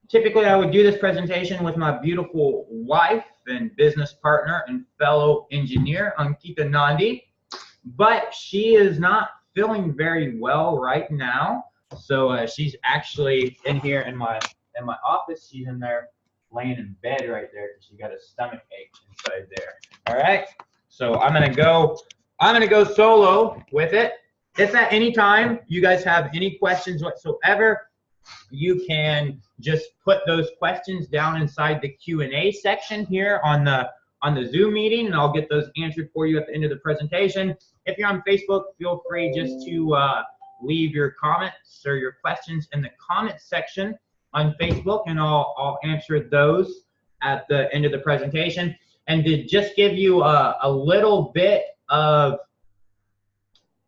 typically I would do this presentation with my beautiful wife and business partner and fellow engineer, Ankita Nandi, but she is not feeling very well right now. So she's actually in here in my office. She's in there laying in bed right there because she got a stomach ache inside there. All right. So I'm gonna go solo with it. If at any time you guys have any questions whatsoever, you can just put those questions down inside the Q&A section here on the Zoom meeting, and I'll get those answered for you at the end of the presentation. If you're on Facebook, feel free just to leave your comments or your questions in the comment section on Facebook, and I'll answer those at the end of the presentation. And to just give you a little bit of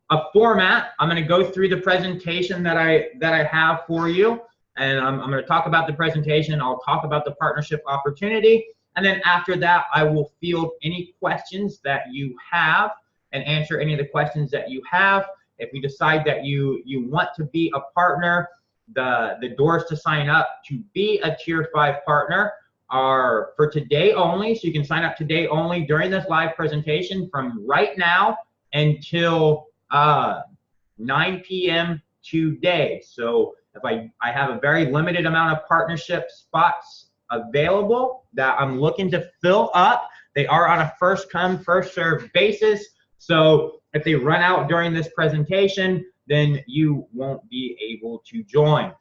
a format, I'm going to go through the presentation that I have for you, and I'm going to talk about the presentation. I'll talk about the partnership opportunity, and then after that, I will field any questions that you have and answer any of the questions that you have. If you decide that you want to be a partner, the doors to sign up to be a Tier 5 partner are for today only. So you can sign up today only during this live presentation from right now until 9 p.m. today. So if I have a very limited amount of partnership spots available that I'm looking to fill up. They are on a first come, first served basis. So if they run out during this presentation, then you won't be able to join.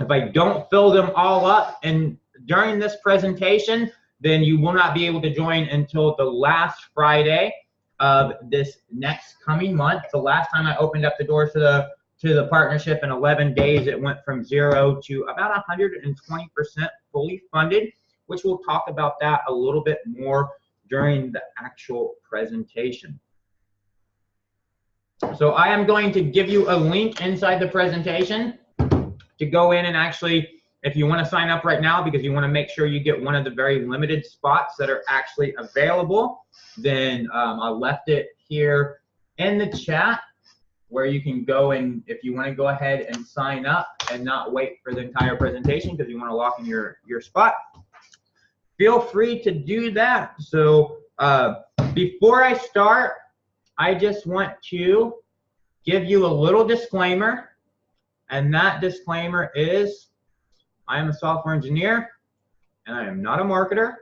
If I don't fill them all up and during this presentation, then you will not be able to join until the last Friday of this next coming month. The last time I opened up the doors to the partnership in 11 days, it went from 0 to about 120% fully funded, which we'll talk about that a little bit more during the actual presentation. So I am going to give you a link inside the presentation to go in and actually, if you want to sign up right now because you want to make sure you get one of the very limited spots that are actually available, then I left it here in the chat where you can go, and if you want to go ahead and sign up and not wait for the entire presentation because you want to lock in your spot, feel free to do that. So before I start, I just want to give you a little disclaimer, and that disclaimer is I am a software engineer and I am not a marketer.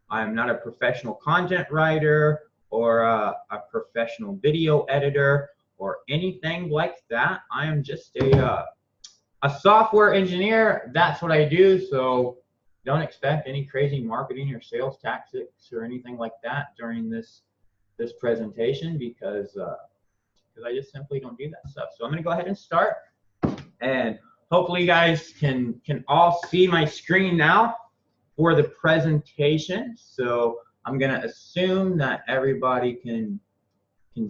I am not a professional content writer or a professional video editor or anything like that. I am just a software engineer. That's what I do. So don't expect any crazy marketing or sales tactics or anything like that during this presentation because I just simply don't do that stuff. So I'm going to go ahead and start, and hopefully you guys can all see my screen now for the presentation. So I'm going to assume that everybody can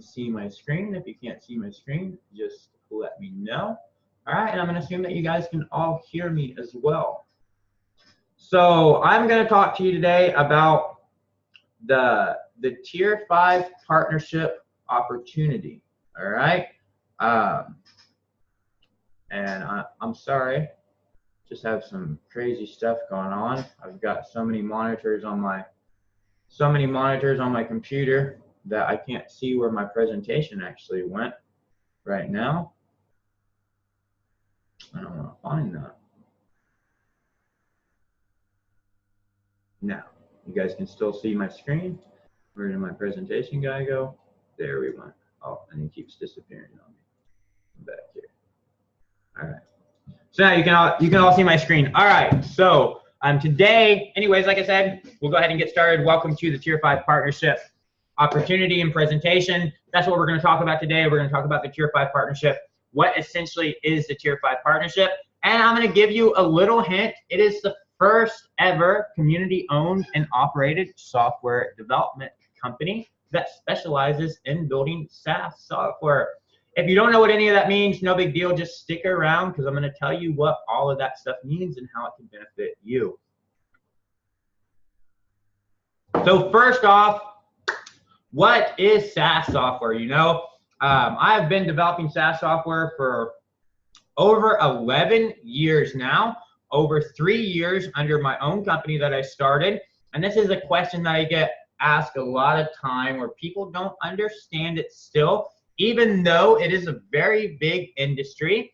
see my screen. If you can't see my screen, just let me know. All right, and I'm going to assume that you guys can all hear me as well. So I'm going to talk to you today about the Tier 5 partnership opportunity. All right, and I'm sorry, just have some crazy stuff going on. I've got so many monitors on my computer that I can't see where my presentation actually went right now. I don't want to find that. Now, you guys can still see my screen. Where did my presentation guy go? There we went. Oh, and he keeps disappearing on me. I'm back here. All right. So now you can all see my screen. All right. So today, anyways, like I said, we'll go ahead and get started. Welcome to the Tier 5 partnership opportunity and presentation. That's what we're going to talk about today. We're going to talk about the Tier 5 partnership. What essentially is the Tier 5 partnership? And I'm going to give you a little hint. It is the first ever community-owned and operated software development company that specializes in building SaaS software. If you don't know what any of that means, no big deal. Just stick around because I'm going to tell you what all of that stuff means and how it can benefit you. So first off, what is SaaS software? You know, I have been developing SaaS software for over 11 years now. over 3 years under my own company that I started. And this is a question that I get asked a lot of time where people don't understand it still, even though it is a very big industry.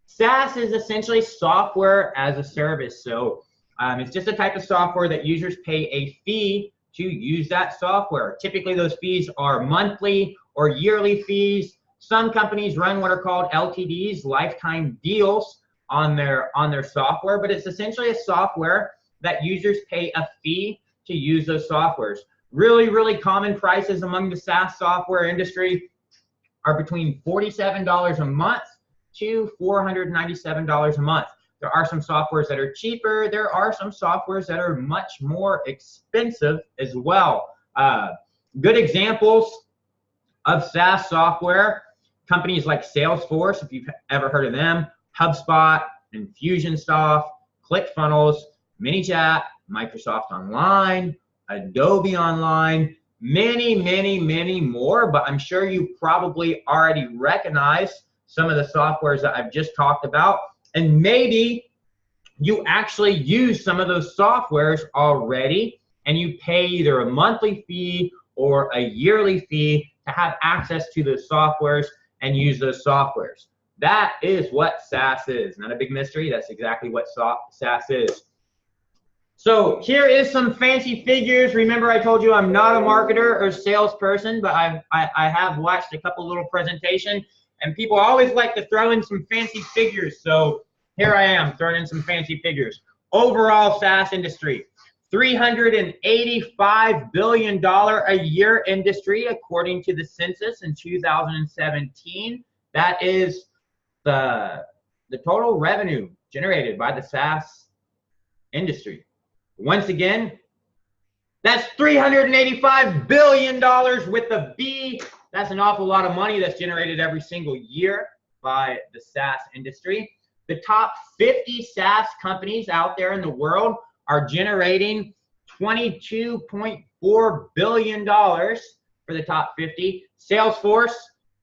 SaaS is essentially software as a service. So it's just a type of software that users pay a fee to use that software. Typically those fees are monthly or yearly fees. Some companies run what are called LTDs, lifetime deals, on their software, but it's essentially a software that users pay a fee to use those softwares. Really, really common prices among the SaaS software industry are between $47 a month to $497 a month. There are some softwares that are cheaper. There are some softwares that are much more expensive as well. Good examples of SaaS software, companies like Salesforce, if you've ever heard of them, HubSpot, Infusionsoft, ClickFunnels, ManyChat, Microsoft Online, Adobe Online, many, many, many more, but I'm sure you probably already recognize some of the softwares that I've just talked about, and maybe you actually use some of those softwares already, and you pay either a monthly fee or a yearly fee to have access to those softwares and use those softwares. That is what SaaS is. Not a big mystery. That's exactly what SaaS is. So here is some fancy figures. Remember, I told you I'm not a marketer or salesperson, but I have watched a couple little presentations, and people always like to throw in some fancy figures. So here I am throwing in some fancy figures. Overall SaaS industry, $385 billion a year industry, according to the census in 2017. That is the total revenue generated by the SaaS industry. Once again, that's $385 billion with a B. That's an awful lot of money that's generated every single year by the SaaS industry. The top 50 SaaS companies out there in the world are generating $22.4 billion for the top 50. Salesforce,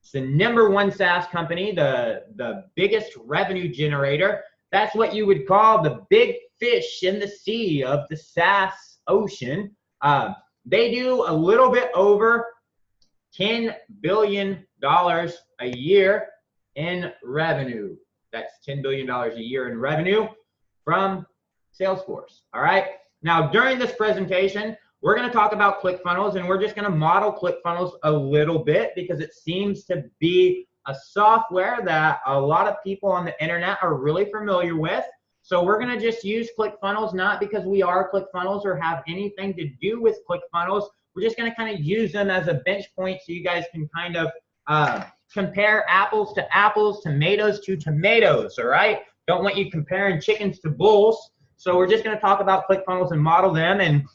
it's the #1 SaaS company, the biggest revenue generator. That's what you would call the big fish in the sea of the SaaS ocean. They do a little bit over $10 billion a year in revenue. That's $10 billion a year in revenue from Salesforce. All right. Now, during this presentation, we're going to talk about ClickFunnels, and we're just going to model ClickFunnels a little bit because it seems to be a software that a lot of people on the internet are really familiar with. So we're going to just use ClickFunnels, not because we are ClickFunnels or have anything to do with ClickFunnels. We're just going to kind of use them as a bench point so you guys can kind of compare apples to apples, tomatoes to tomatoes, all right? Don't want you comparing chickens to bulls. So we're just going to talk about ClickFunnels and model them. And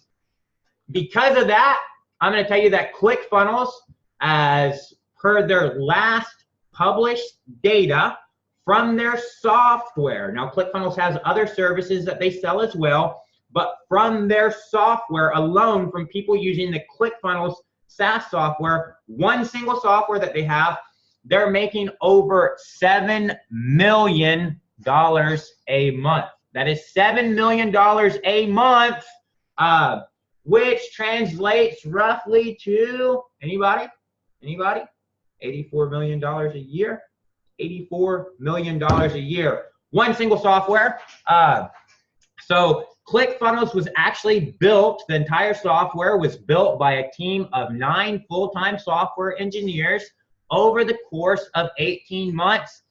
because of that, I'm going to tell you that ClickFunnels, as per their last published data from their software. Now, ClickFunnels has other services that they sell as well, but from their software alone, from people using the ClickFunnels SaaS software, one single software that they have, they're making over $7 million a month. That is $7 million a month, which translates roughly to, anybody? $84 million a year. $84 million a year. One single software. So ClickFunnels was actually built, the entire software was built by a team of 9 full-time software engineers over the course of 18 months.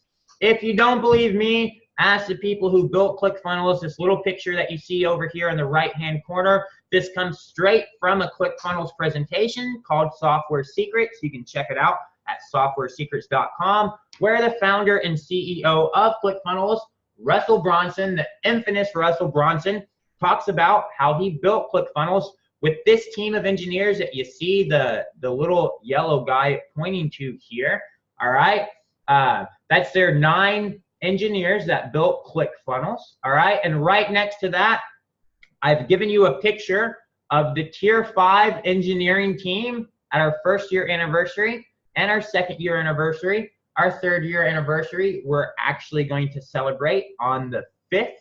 If you don't believe me, ask the people who built ClickFunnels. This little picture that you see over here in the right-hand corner, this comes straight from a ClickFunnels presentation called Software Secrets. You can check it out at softwaresecrets.com, where the founder and CEO of ClickFunnels, Russell Brunson, the infamous Russell Brunson, talks about how he built ClickFunnels with this team of engineers that you see the little yellow guy pointing to here. All right, that's their 9 engineers that built ClickFunnels. All right, and right next to that, I've given you a picture of the Tier 5 engineering team at our 1st year anniversary and our 2nd year anniversary. Our 3rd year anniversary, we're actually going to celebrate on the 5th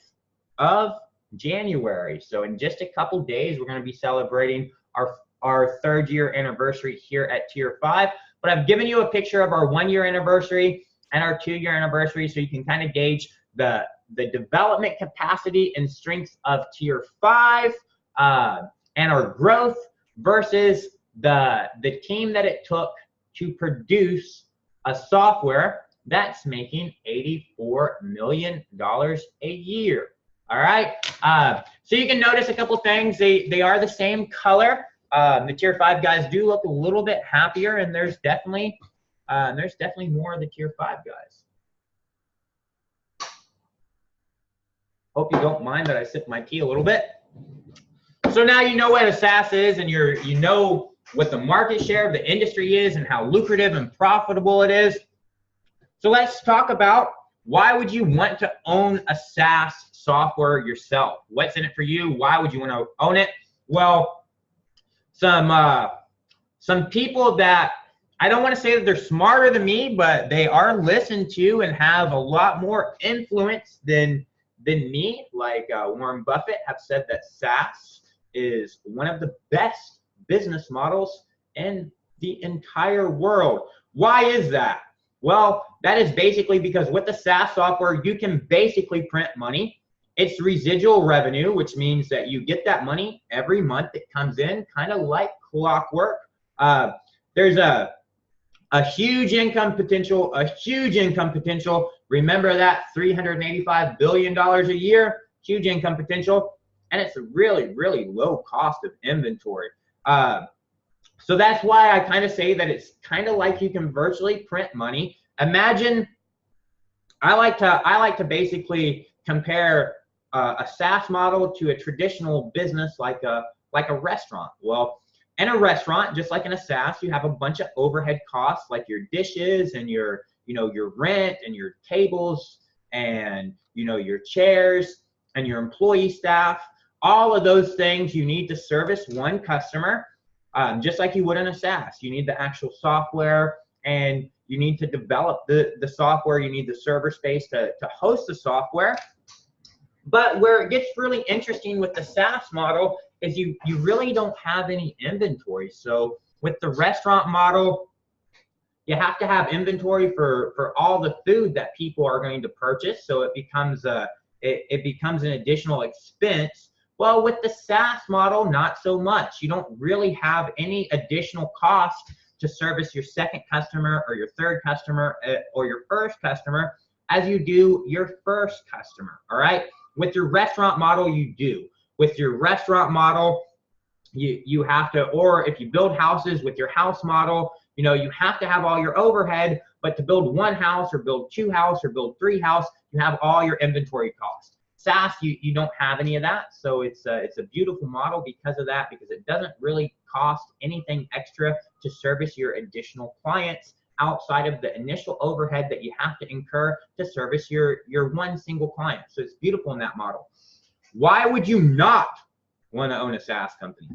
of January. So in just a couple days, we're going to be celebrating our 3rd year anniversary here at Tier 5. But I've given you a picture of our 1-year anniversary and our 2-year anniversary, so you can kind of gauge the development capacity and strengths of Tier 5 and our growth versus the team that it took to produce a software that's making $84 million a year. All right, so you can notice a couple things. They are the same color. The Tier 5 guys do look a little bit happier, and there's definitely more of the Tier 5 guys. Hope you don't mind that I sip my tea a little bit. So now you know what a SaaS is, and you know what the market share of the industry is and how lucrative and profitable it is. So let's talk about, why would you want to own a SaaS software yourself? What's in it for you? Why would you want to own it? Well, some people that, I don't want to say that they're smarter than me, but they are listened to and have a lot more influence than me, like Warren Buffett, have said that SaaS is one of the best business models in the entire world. Why is that? Well, that is basically because with the SaaS software, you can basically print money. It's residual revenue, which means that you get that money every month. It comes in kind of like clockwork. There's a huge income potential, Remember that $385 billion a year, huge income potential, and it's a really, really low cost of inventory. So that's why I kind of say that it's kind of like you can virtually print money. Imagine, I like to basically compare a SaaS model to a traditional business like a restaurant. Well, in a restaurant, just like in a SaaS, you have a bunch of overhead costs like your dishes and your rent and your tables and your chairs and your employee staff. All of those things you need to service one customer, just like you would in a SaaS. You need the actual software, and you need to develop the software. You need the server space to host the software. But where it gets really interesting with the SaaS model is you really don't have any inventory. So with the restaurant model, you have to have inventory for all the food that people are going to purchase. So it becomes an additional expense. Well, with the SaaS model, not so much. You don't really have any additional cost to service your second customer or your third customer or your first customer as you do your first customer, all right? With your restaurant model, you do. With your restaurant model, you have to, or if you build houses with your house model, you have to have all your overhead, but to build one house or build two houses or build three houses, you have all your inventory costs. SaaS, you don't have any of that, so it's a beautiful model because of that, because it doesn't really cost anything extra to service your additional clients outside of the initial overhead that you have to incur to service your one single client. So it's beautiful in that model. Why would you not want to own a SaaS company?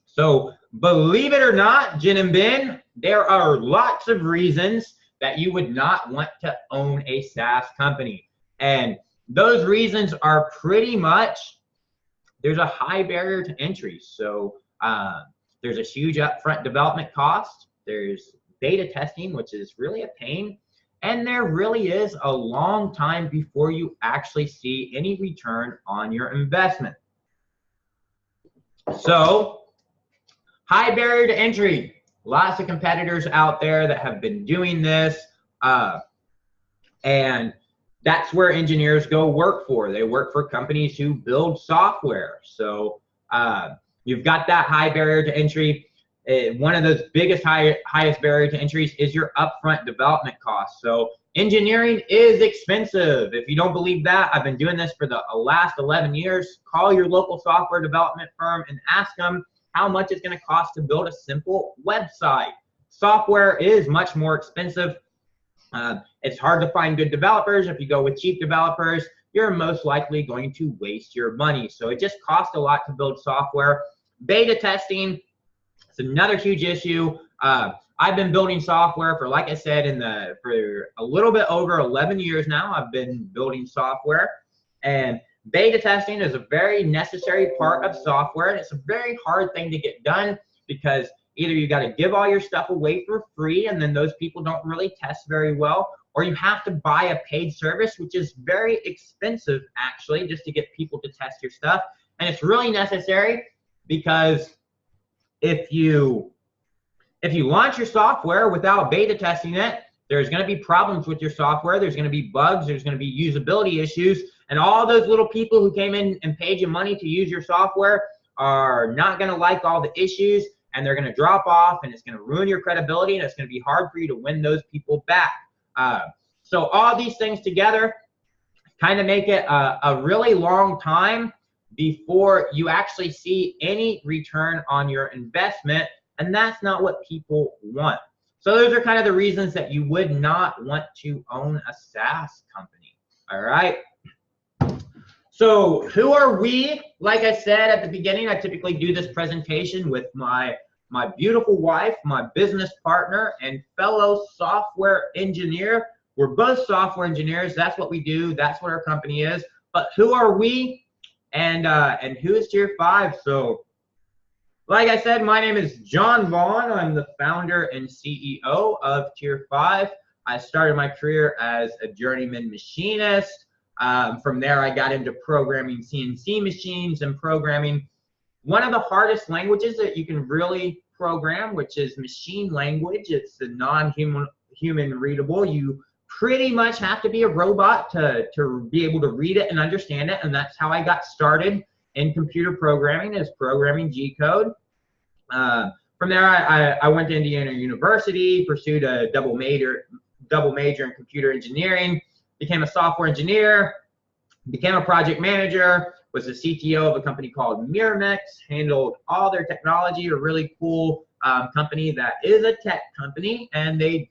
So believe it or not, Jen and Ben, there are lots of reasons that you would not want to own a SaaS company. And those reasons are pretty much, there's a high barrier to entry. So there's a huge upfront development cost. There's beta testing, which is really a pain. And there really is a long time before you actually see any return on your investment. So high barrier to entry. Lots of competitors out there that have been doing this. And that's where engineers go work for. They work for companies who build software. So you've got that high barrier to entry. One of those highest barrier to entries is your upfront development costs. So engineering is expensive. If you don't believe that, I've been doing this for the last 11 years. Call your local software development firm and ask them how much it's going to cost to build a simple website. Software is much more expensive. It's hard to find good developers. If you go with cheap developers, you're most likely going to waste your money. So it just costs a lot to build software. Beta testing, it's another huge issue. I've been building software for, like I said, for a little bit over 11 years now. I've been building software, and Beta testing is a very necessary part of software, and it's a very hard thing to get done because either you got to give all your stuff away for free, and then those people don't really test very well, or you have to buy a paid service, which is very expensive actually, just to get people to test your stuff. And it's really necessary because if you launch your software without beta testing it, there's going to be problems with your software. There's going to be bugs. There's going to be usability issues. And all those little people who came in and paid you money to use your software are not going to like all the issues, and they're going to drop off, and it's going to ruin your credibility, and it's going to be hard for you to win those people back. So all these things together kind of make it a really long time before you actually see any return on your investment, and that's not what people want. So those are kind of the reasons that you would not want to own a SaaS company. All right. So who are we? Like I said at the beginning, I typically do this presentation with my beautiful wife, my business partner, and fellow software engineer. We're both software engineers. That's what we do. That's what our company is. But who are we? And who is Tier5? So, like I said, my name is John Vaughn. I'm the founder and CEO of Tier5. I started my career as a journeyman machinist. From there, I got into programming CNC machines and programming one of the hardest languages that you can really program, which is machine language. It's the non-human readable. You pretty much have to be a robot to be able to read it and understand it, and that's how I got started in computer programming, is programming G code. From there, I went to Indiana University, pursued a double major in computer engineering, became a software engineer, became a project manager, was the CTO of a company called Miramax, handled all their technology, a really cool company that is a tech company, and they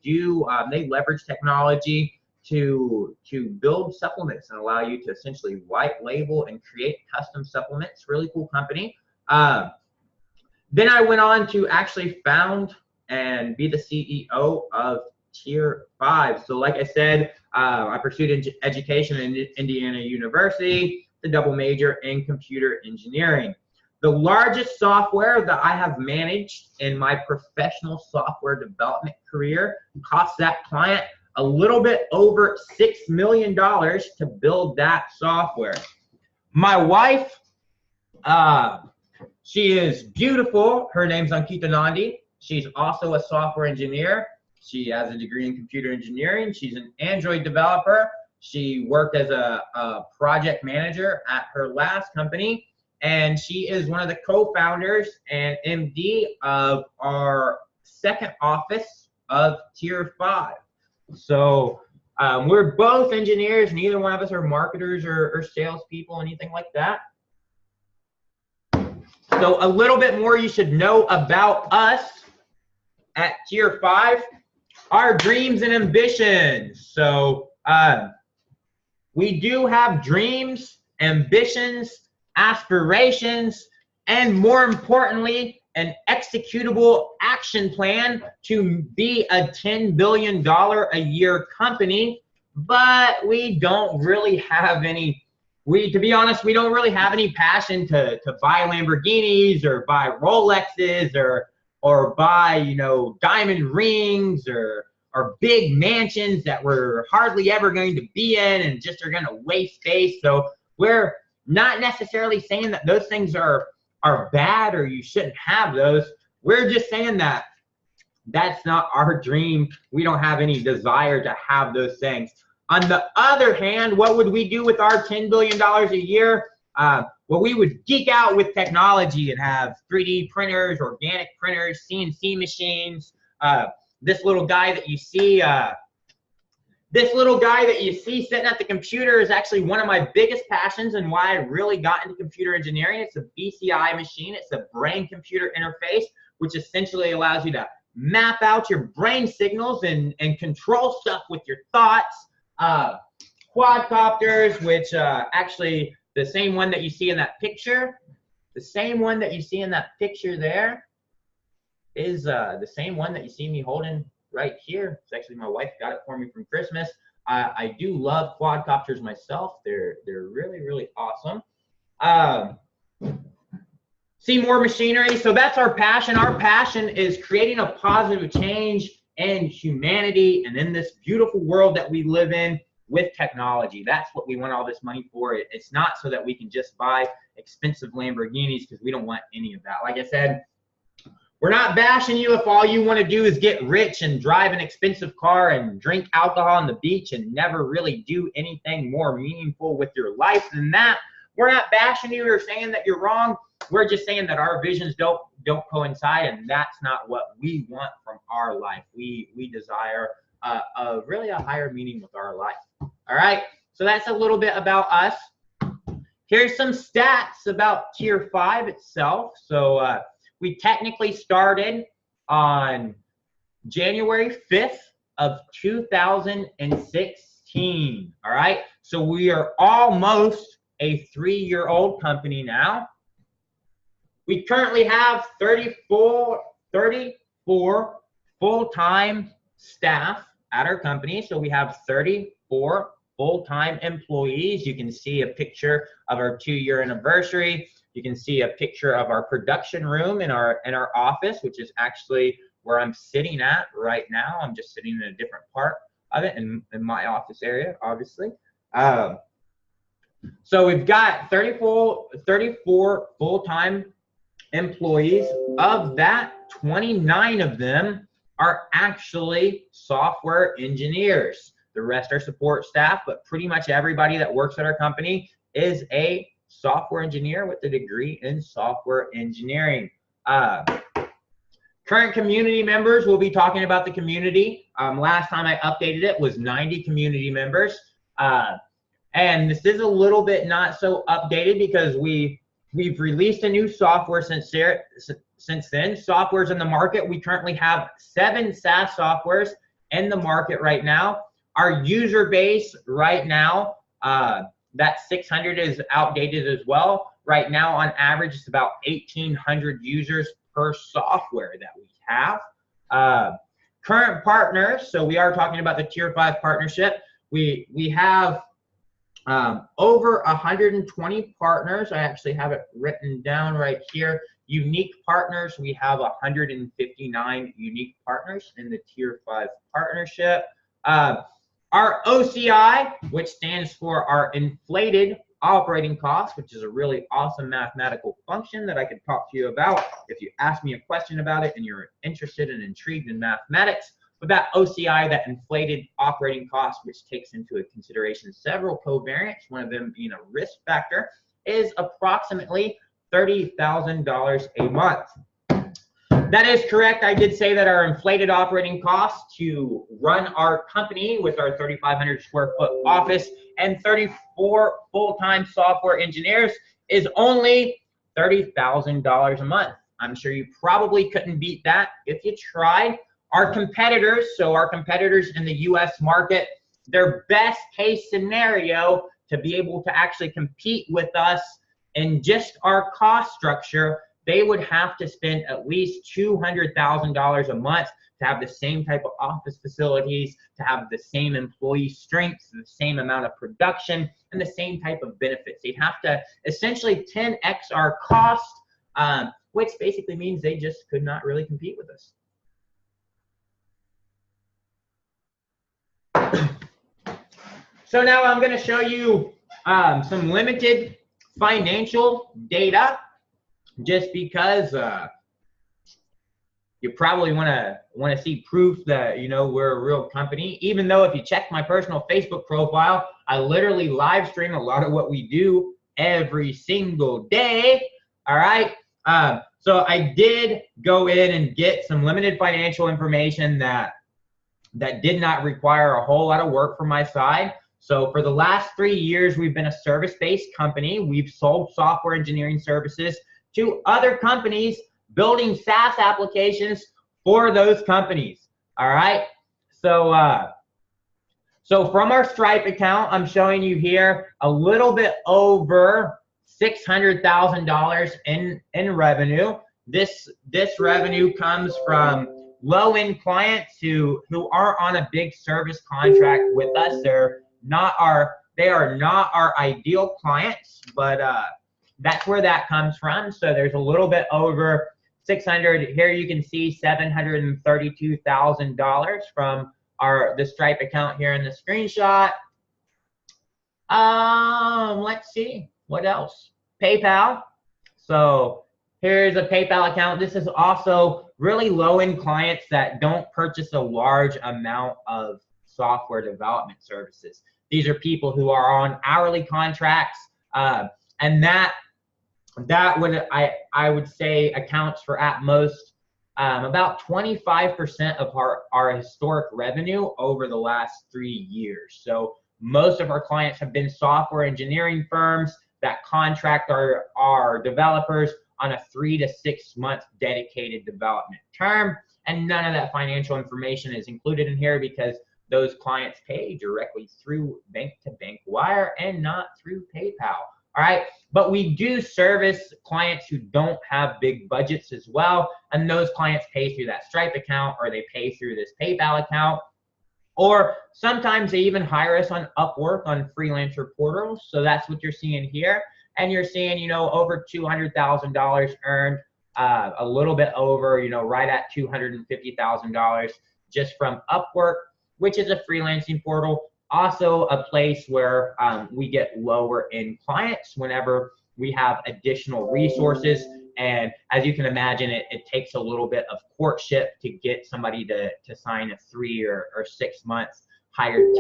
leverage technology to build supplements and allow you to essentially white label and create custom supplements. Really cool company. Then I went on to actually found and be the CEO of Tier5. So like I said, I pursued education in Indiana University, the double major in computer engineering. The largest software that I have managed in my professional software development career cost that client a little bit over $6 million to build that software. My wife, she is beautiful. Her name's Ankita Nandi. She's also a software engineer. She has a degree in computer engineering. She's an Android developer. She worked as a project manager at her last company, and she is one of the co-founders and MD of our second office of Tier5. So we're both engineers. Neither one of us are marketers or salespeople, anything like that. So a little bit more you should know about us at Tier5. Our dreams and ambitions. So we do have dreams, ambitions, aspirations, and more importantly, an executable action plan to be a $10 billion a year company. But we don't really have any, to be honest, we don't really have any passion to buy Lamborghinis or buy Rolexes or buy, you know, diamond rings or big mansions that we're hardly ever going to be in and just are going to waste space. So we're not necessarily saying that those things are bad or you shouldn't have those. We're just saying that that's not our dream. We don't have any desire to have those things. On the other hand, what would we do with our $10 billion a year? Well, we would geek out with technology and have 3D printers, organic printers, CNC machines. This little guy that you see sitting at the computer is actually one of my biggest passions and why I really got into computer engineering. It's a BCI machine. It's a brain-computer interface, which essentially allows you to map out your brain signals and control stuff with your thoughts. Quadcopters, which actually the same one that you see in that picture, there is the same one that you see me holding right here. It's actually my wife got it for me from Christmas. I do love quadcopters myself. They're really, really awesome. See more machinery. So that's our passion. Our passion is creating a positive change in humanity and in this beautiful world that we live in with technology. That's what we want all this money for. It's not so that we can just buy expensive Lamborghinis, because we don't want any of that. Like I said, we're not bashing you if all you want to do is get rich and drive an expensive car and drink alcohol on the beach and never really do anything more meaningful with your life than that. We're not bashing you or saying that you're wrong. We're just saying that our visions don't coincide, and that's not what we want from our life. We desire really a higher meaning with our life. All right, so that's a little bit about us. Here's some stats about Tier 5 itself. So we technically started on January 5th of 2016. All right, so we are almost a 3-year-old company now. We currently have 34 full-time staff at our company. So we have 34 full-time employees. You can see a picture of our 2-year anniversary. You can see a picture of our production room in our office, which is actually where I'm sitting at right now. I'm just sitting in a different part of it in my office area, obviously. So we've got 34 full-time employees. Of that, 29 of them are actually software engineers. The rest are support staff, but pretty much everybody that works at our company is a software engineer with a degree in software engineering. Current community members, we'll be talking about the community. Last time I updated it was 90 community members. And this is a little bit not so updated because we've released a new software since then. Software's in the market. We currently have 7 SaaS softwares in the market right now. Our user base right now, that 600 is outdated as well. Right now, on average, it's about 1,800 users per software that we have. Current partners, so we are talking about the Tier 5 partnership. We have over 120 partners. I actually have it written down right here. Unique partners, we have 159 unique partners in the Tier 5 partnership. Our OCI, which stands for our inflated operating costs, which is a really awesome mathematical function that I could talk to you about if you ask me a question about it and you're interested and intrigued in mathematics. But that OCI, that inflated operating cost, which takes into consideration several covariants, one of them being a risk factor, is approximately $30,000 a month. That is correct. I did say that our inflated operating costs to run our company with our 3,500 square foot office and 34 full-time software engineers is only $30,000 a month. I'm sure you probably couldn't beat that if you tried. Our competitors, so our competitors in the US market, their best case scenario to be able to actually compete with us in just our cost structure, they would have to spend at least $200,000 a month to have the same type of office facilities, to have the same employee strength, the same amount of production, and the same type of benefits. They'd have to essentially 10x our cost, which basically means they just could not really compete with us. So now I'm going to show you some limited financial data, just because you probably want to see proof that, you know, we're a real company. Even though if you check my personal Facebook profile, I literally live stream a lot of what we do every single day. All right. So I did go in and get some limited financial information that did not require a whole lot of work from my side. So for the last 3 years, we've been a service-based company. We've sold software engineering services to other companies, building SaaS applications for those companies. All right. So from our Stripe account, I'm showing you here a little bit over $600,000 in revenue. This revenue comes from low-end clients who aren't on a big service contract with us. They are not our ideal clients, but that's where that comes from. So there's a little bit over 600. Here you can see $732,000 from the Stripe account here in the screenshot. Let's see what else. PayPal. So here's a PayPal account. This is also really low-end clients that don't purchase a large amount of software development services. These are people who are on hourly contracts, and that would I would say accounts for at most about 25% of our historic revenue over the last 3 years. So most of our clients have been software engineering firms that contract our developers on a 3 to 6 month dedicated development term, and none of that financial information is included in here because those clients pay directly through bank-to-bank wire and not through PayPal. All right, but we do service clients who don't have big budgets as well, and those clients pay through that Stripe account, or they pay through this PayPal account, or sometimes they even hire us on Upwork on freelancer portals. So that's what you're seeing here, and you're seeing, you know, over $200,000 earned, a little bit over, you know, right at $250,000 just from Upwork, which is a freelancing portal. Also a place where we get lower end clients whenever we have additional resources. And as you can imagine, it takes a little bit of courtship to get somebody to sign a 3 or 6 months higher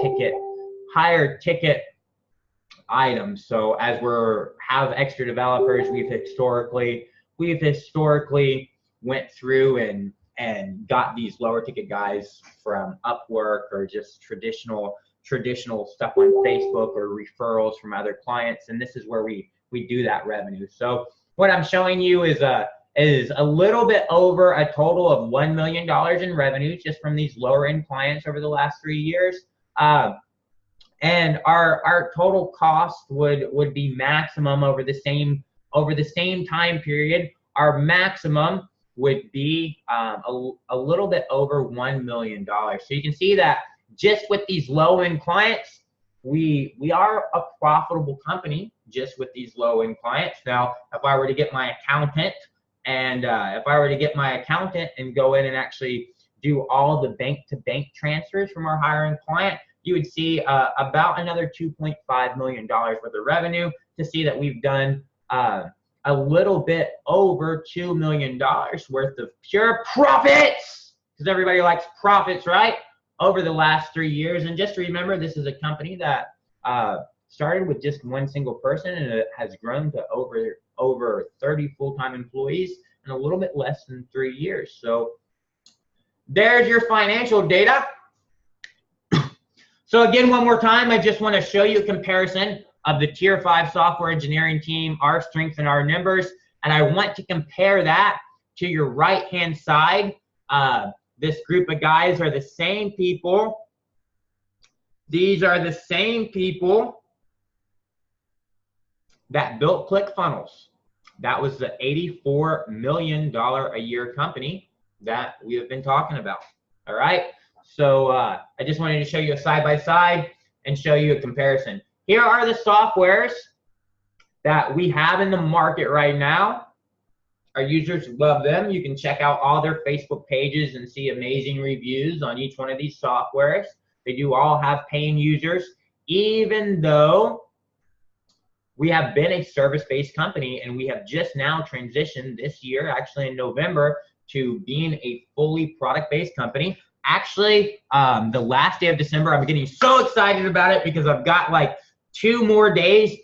ticket item. So as have extra developers, we've historically went through and got these lower ticket guys from Upwork or just traditional stuff on Facebook or referrals from other clients, and this is where we do that revenue. So what I'm showing you is a little bit over a total of $1 million in revenue just from these lower end clients over the last 3 years. And our total cost would be maximum over the same time period. Our maximum would be a little bit over $1 million. So you can see that just with these low-end clients, we are a profitable company just with these low-end clients. Now, if I were to get my accountant and go in and actually do all the bank-to-bank transfers from our higher-end client, you would see about another $2.5 million worth of revenue to see that we've done a little bit over $2 million worth of pure profits, because everybody likes profits, right? Over the last 3 years. And just remember, this is a company that started with just one single person, and it has grown to over 30 full-time employees in a little bit less than 3 years. So there's your financial data. So again, one more time, I just want to show you a comparison of the Tier 5 software engineering team, our strengths and our numbers, and I want to compare that to your right-hand side. This group of guys are the same people. These are the same people that built ClickFunnels. That was the $84 million a year company that we have been talking about. All right. So I just wanted to show you a side-by-side and show you a comparison. Here are the softwares that we have in the market right now. Our users love them. You can check out all their Facebook pages and see amazing reviews on each one of these softwares. They do all have paying users, even though we have been a service-based company and we have just now transitioned this year, actually in November, to being a fully product-based company. Actually, the last day of December, I'm getting so excited about it because I've got like 3 more days,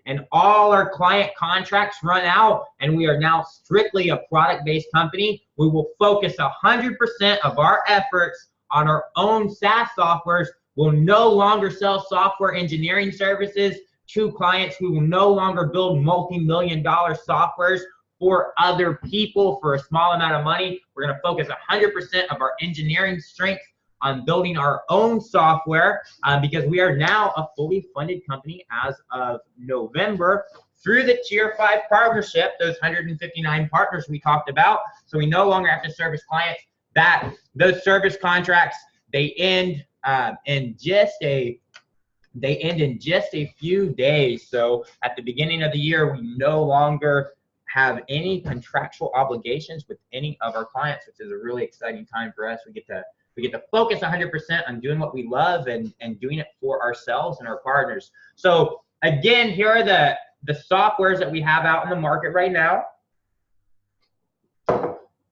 and all our client contracts run out, and we are now strictly a product-based company. We will focus 100% of our efforts on our own SaaS softwares. We'll no longer sell software engineering services to clients. We will no longer build multi-million-dollar softwares for other people for a small amount of money. We're going to focus 100% of our engineering strength on building our own software because we are now a fully funded company as of November through the Tier 5 partnership, those 159 partners we talked about. So we no longer have to service clients those service contracts, they end in just a few days. So at the beginning of the year, we no longer have any contractual obligations with any of our clients, which is a really exciting time for us. We get to focus 100% on doing what we love and doing it for ourselves and our partners. So again, here are the softwares that we have out in the market right now.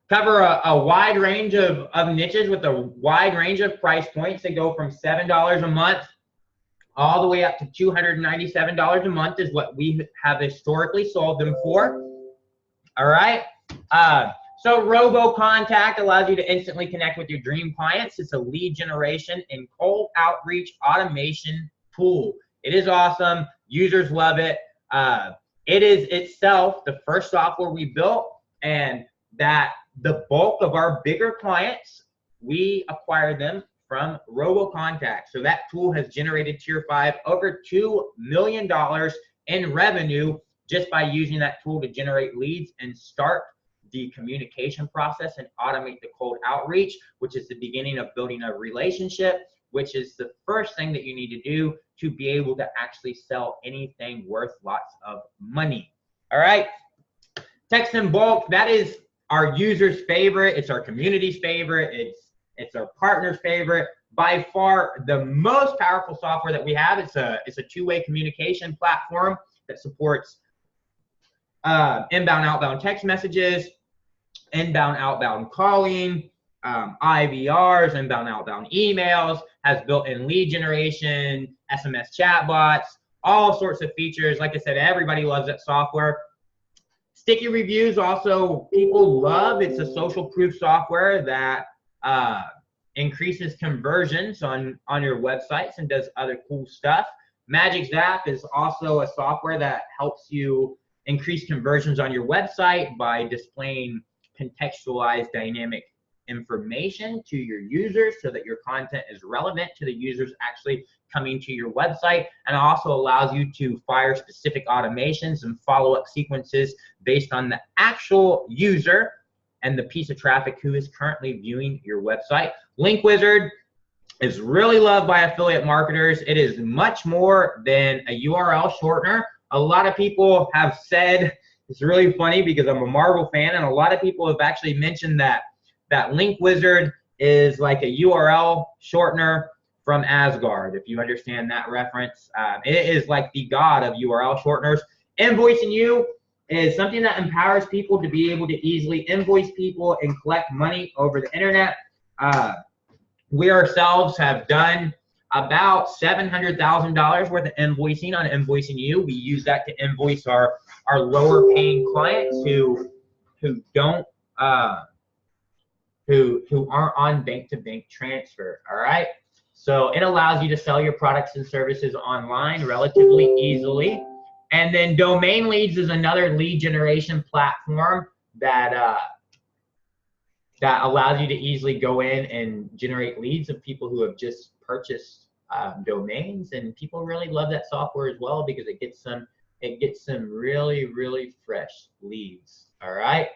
Cover a wide range of niches with a wide range of price points. They go from $7 a month all the way up to $297 a month is what we have historically sold them for. All right. So RoboContact allows you to instantly connect with your dream clients. It's a lead generation and cold outreach automation tool. It is awesome. Users love it. It is itself the first software we built, and that the bulk of our bigger clients, we acquire them from RoboContact. So that tool has generated Tier 5 over $2 million in revenue just by using that tool to generate leads and start the communication process and automate the cold outreach, which is the beginning of building a relationship, which is the first thing that you need to do to be able to actually sell anything worth lots of money. All right. Text in bulk, that is our users' favorite. It's our community's favorite. It's our partner's favorite. By far the most powerful software that we have. It's a two-way communication platform that supports inbound, outbound text messages, inbound, outbound calling, IVRs, inbound, outbound emails, has built-in lead generation, SMS chatbots, all sorts of features. Like I said, everybody loves that software. Sticky reviews also people love. It's a social proof software that increases conversions on your websites and does other cool stuff. Magic Zap is also a software that helps you increase conversions on your website by displaying contextualized dynamic information to your users so that your content is relevant to the users actually coming to your website, and also allows you to fire specific automations and follow-up sequences based on the actual user and the piece of traffic who is currently viewing your website. Link Wizard is really loved by affiliate marketers. It is much more than a URL shortener. A lot of people have said, it's really funny because I'm a Marvel fan, and a lot of people have actually mentioned that Link Wizard is like a URL shortener from Asgard, if you understand that reference. It is like the god of URL shorteners. Invoicing You is something that empowers people to be able to easily invoice people and collect money over the internet. We ourselves have done about $700,000 worth of invoicing on Invoicing You. We use that to invoice our lower paying clients who aren't on bank-to-bank transfer. All right. So it allows you to sell your products and services online relatively easily. And then Domain Leads is another lead generation platform that allows you to easily go in and generate leads of people who have just purchased domains, and people really love that software as well because it gets some really, really fresh leads. All right.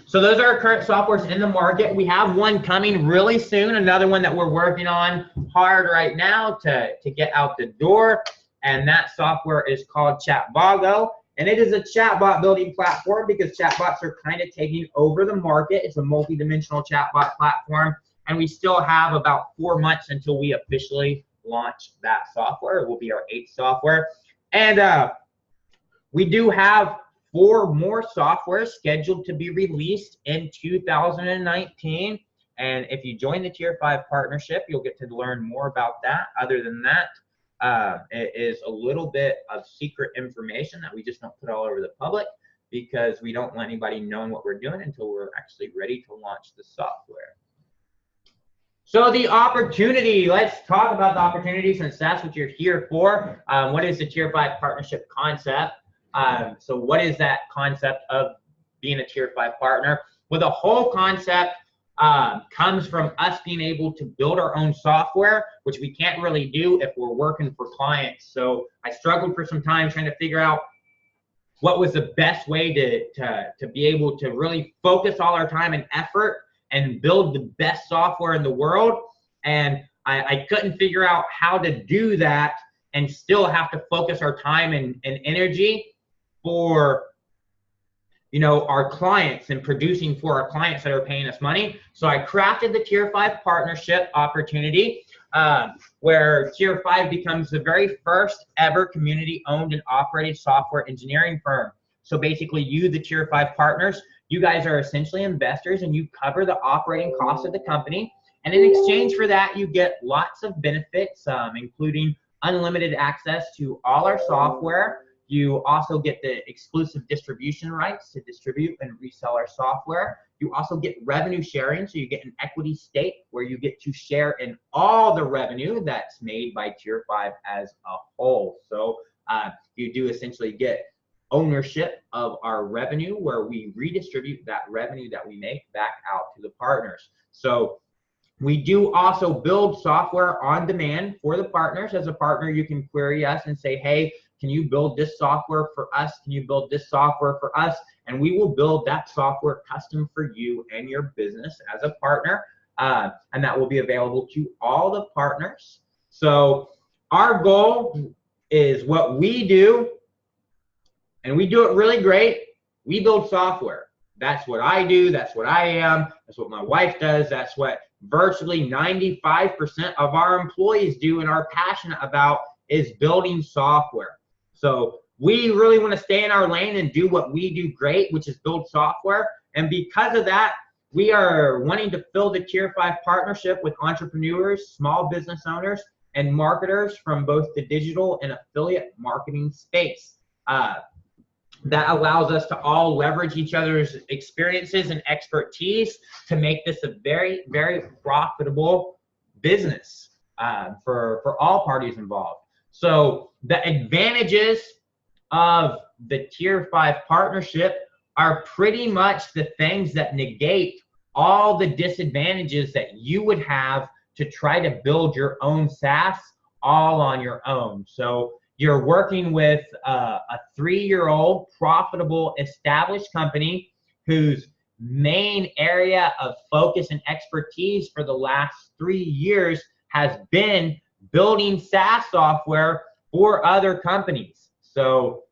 So those are our current softwares in the market. We have one coming really soon, another one that we're working on hard right now to get out the door, and that software is called Chatvago, and it is a chatbot building platform because chatbots are kind of taking over the market. It's a multi-dimensional chatbot platform, and we still have about 4 months until we officially launch that software. It will be our 8th software, and we do have 4 more software scheduled to be released in 2019. And if you join the Tier 5 partnership, you'll get to learn more about that. Other than that, it is a little bit of secret information that we just don't put all over the public because we don't want anybody knowing what we're doing until we're actually ready to launch the software. So the opportunity, let's talk about the opportunity since that's what you're here for. What is the Tier 5 partnership concept? So what is that concept of being a Tier 5 partner? Well, the whole concept comes from us being able to build our own software, which we can't really do if we're working for clients. So I struggled for some time trying to figure out what was the best way to be able to really focus all our time and effort and build the best software in the world. And I couldn't figure out how to do that and still have to focus our time and energy for, you know, our clients and producing for our clients that are paying us money. So I crafted the Tier 5 partnership opportunity, where Tier 5 becomes the very first ever community owned and operated software engineering firm. So basically you, the Tier 5 partners, you guys are essentially investors and you cover the operating costs of the company. And in exchange for that, you get lots of benefits, including unlimited access to all our software. You also get the exclusive distribution rights to distribute and resell our software. You also get revenue sharing, so you get an equity stake where you get to share in all the revenue that's made by Tier 5 as a whole. So you do essentially get ownership of our revenue, where we redistribute that revenue that we make back out to the partners. So we do also build software on demand for the partners. As a partner, you can query us and say, hey, can you build this software for us? Can you build this software for us? And we will build that software custom for you and your business as a partner. And that will be available to all the partners. So our goal is what we do, and we do it really great. We build software. That's what I do. That's what I am. That's what my wife does. That's what virtually 95% of our employees do and are passionate about, is building software. So we really want to stay in our lane and do what we do great, which is build software. And because of that, we are wanting to fill the Tier 5 partnership with entrepreneurs, small business owners, and marketers from both the digital and affiliate marketing space. That allows us to all leverage each other's experiences and expertise to make this a very, very profitable business for all parties involved. So the advantages of the Tier 5 partnership are pretty much the things that negate all the disadvantages that you would have to try to build your own SaaS all on your own. So you're working with a 3-year-old profitable established company whose main area of focus and expertise for the last 3 years has been building SaaS software for other companies. So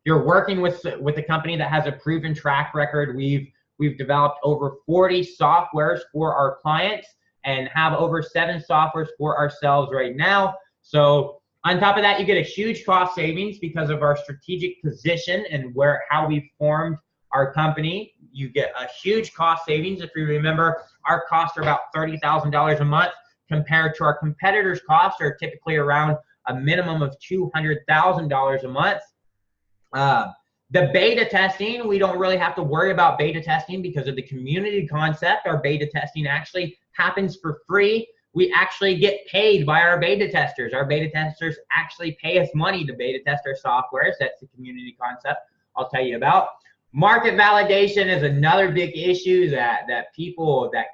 you're working with a company that has a proven track record. We've developed over 40 softwares for our clients and have over 7 softwares for ourselves right now. So on top of that, you get a huge cost savings because of our strategic position and how we formed our company. You get a huge cost savings. If you remember, our costs are about $30,000 a month compared to our competitors' costs are typically around a minimum of $200,000 a month. The beta testing, we don't really have to worry about beta testing because of the community concept. Our beta testing actually happens for free. We actually get paid by our beta testers. Our beta testers actually pay us money to beta test our softwares. That's the community concept I'll tell you about. Market validation is another big issue that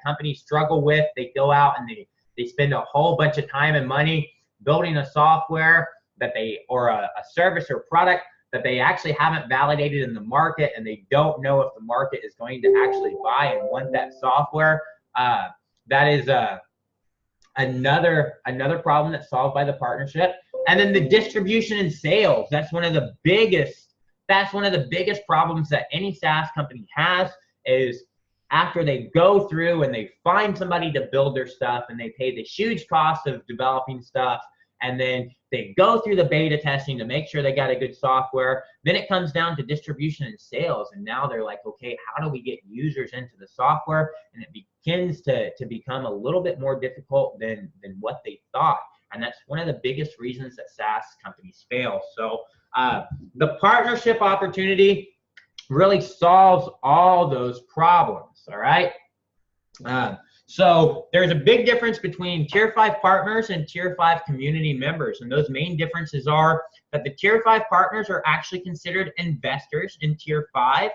companies struggle with. They go out and they spend a whole bunch of time and money building a software or a service or product that they actually haven't validated in the market, and they don't know if the market is going to actually buy and want that software. That is another problem that's solved by the partnership. And then the distribution and sales. That's one of the biggest problems that any SaaS company has, is after they go through and they find somebody to build their stuff and they pay the huge cost of developing stuff, and then they go through the beta testing to make sure they got a good software. Then it comes down to distribution and sales. And now they're like, okay, how do we get users into the software? And it begins to become a little bit more difficult than what they thought. And that's one of the biggest reasons that SaaS companies fail. So the partnership opportunity really solves all those problems, all right? So there's a big difference between Tier 5 partners and Tier 5 community members. And those main differences are that the Tier 5 partners are actually considered investors in Tier 5.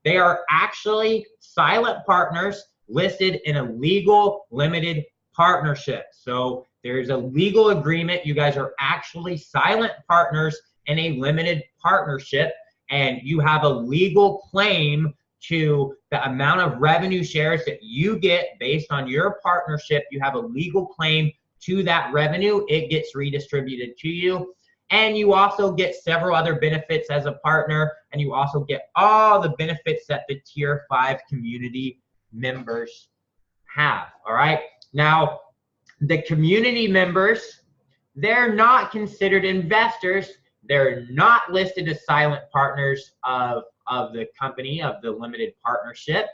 They are actually silent partners listed in a legal limited partnership. So there's a legal agreement. You guys are actually silent partners in a limited partnership and you have a legal claim to the amount of revenue shares that you get based on your partnership, you have a legal claim to that revenue, it gets redistributed to you. And you also get several other benefits as a partner, and you also get all the benefits that the Tier 5 community members have, all right? Now, the community members, they're not considered investors. They're not listed as silent partners of the company, of the limited partnership,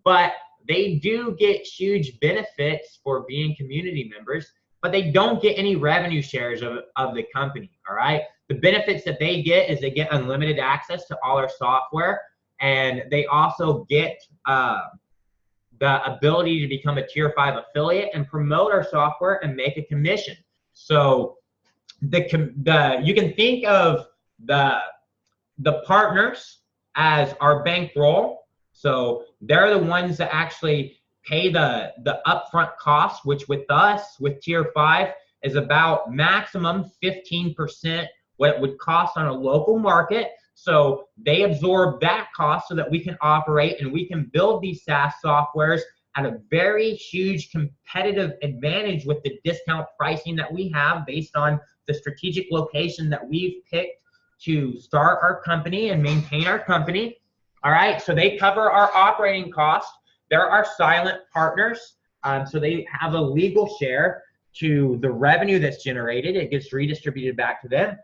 but they do get huge benefits for being community members, but they don't get any revenue shares of the company, all right? The benefits that they get is they get unlimited access to all our software, and they also get the ability to become a Tier 5 affiliate and promote our software and make a commission. So you can think of the partners as our bankroll. So they're the ones that actually pay the upfront cost, which with us, with Tier 5, is about maximum 15% what it would cost on a local market. So they absorb that cost so that we can operate and we can build these SaaS softwares at a very huge competitive advantage with the discount pricing that we have based on the strategic location that we've picked to start our company and maintain our company. All right, so they cover our operating costs. They're our silent partners, so they have a legal share to the revenue that's generated. It gets redistributed back to them.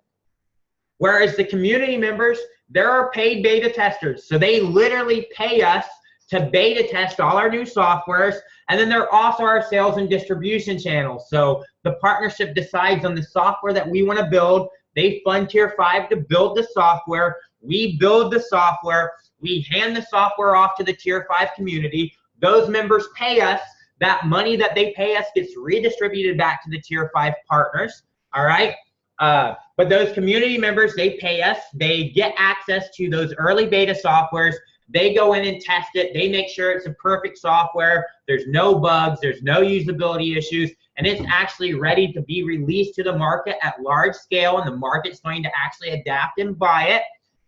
Whereas the community members, they're our paid beta testers. So they literally pay us to beta test all our new softwares. And then they're also our sales and distribution channels. So the partnership decides on the software that we want to build. They fund Tier 5 to build the software. We build the software. We hand the software off to the Tier 5 community. Those members pay us. That money that they pay us gets redistributed back to the Tier 5 partners. All right. But those community members, they pay us. They get access to those early beta softwares. They go in and test it. They make sure it's a perfect software. There's no bugs. There's no usability issues. And it's actually ready to be released to the market at large scale. And the market's going to actually adapt and buy it.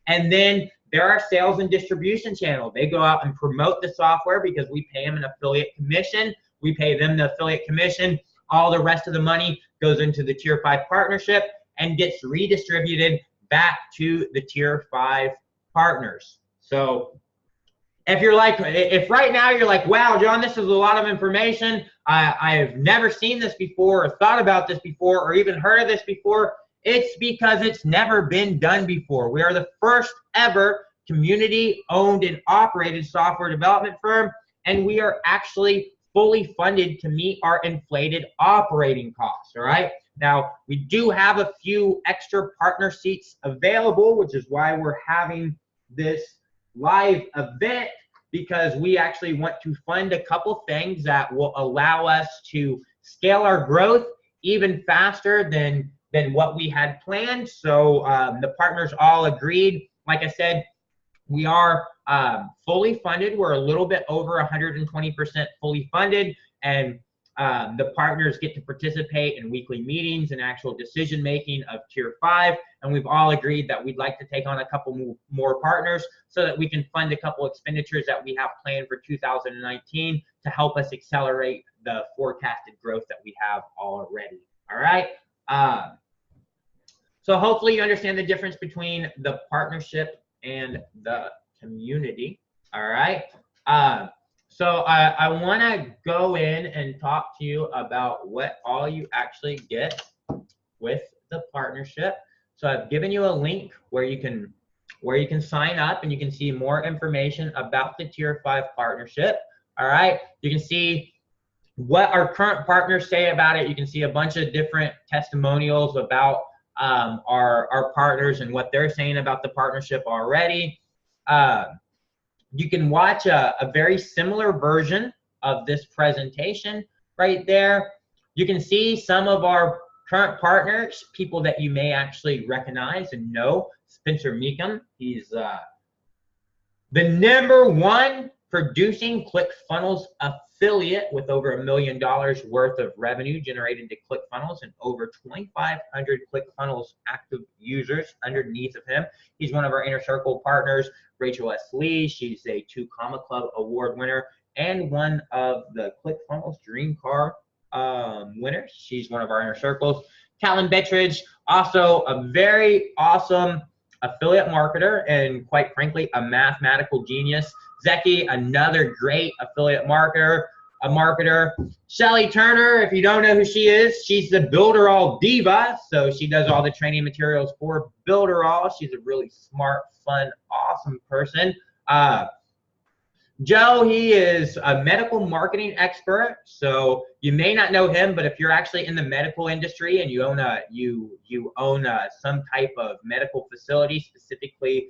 And then there are sales and distribution channels. They go out and promote the software because we pay them an affiliate commission. We pay them the affiliate commission. All the rest of the money goes into the Tier 5 partnership and gets redistributed back to the Tier 5 partners. So if right now you're like, wow, John, this is a lot of information. I've never seen this before or thought about this before or even heard of this before, it's because it's never been done before. We are the first ever community-owned and operated software development firm, and we are actually fully funded to meet our inflated operating costs, all right? Now, we do have a few extra partner seats available, which is why we're having this live event, because we actually want to fund a couple things that will allow us to scale our growth even faster than what we had planned. So the partners all agreed. Like I said, we are fully funded. We're a little bit over 120% fully funded, and the partners get to participate in weekly meetings and actual decision making of Tier 5. And we've all agreed that we'd like to take on a couple more partners so that we can fund a couple expenditures that we have planned for 2019 to help us accelerate the forecasted growth that we have already. All right. So hopefully you understand the difference between the partnership and the community. All right. So I want to go in and talk to you about what all you actually get with the partnership. So I've given you a link where you can sign up and you can see more information about the Tier 5 partnership. All right. You can see what our current partners say about it. You can see a bunch of different testimonials about our partners and what they're saying about the partnership already. You can watch a very similar version of this presentation right there. You can see some of our current partners, people that you may actually recognize and know. Spencer Meekum, he's the #1 producing ClickFunnels affiliate with over $1 million worth of revenue generated to ClickFunnels and over 2,500 ClickFunnels active users underneath of him. He's one of our Inner Circle partners. Rachel S. Lee, she's a 2 Comma Club award winner and one of the ClickFunnels Dream Car winners. She's one of our Inner Circles. Callan Bettridge, also a very awesome affiliate marketer and quite frankly a mathematical genius. Zeki, another great affiliate marketer. Shelly Turner, if you don't know who she is, she's the Builderall diva. So she does all the training materials for Builderall. She's a really smart, fun, awesome person. Joe, he is a medical marketing expert. So you may not know him, but if you're actually in the medical industry and you own some type of medical facility, specifically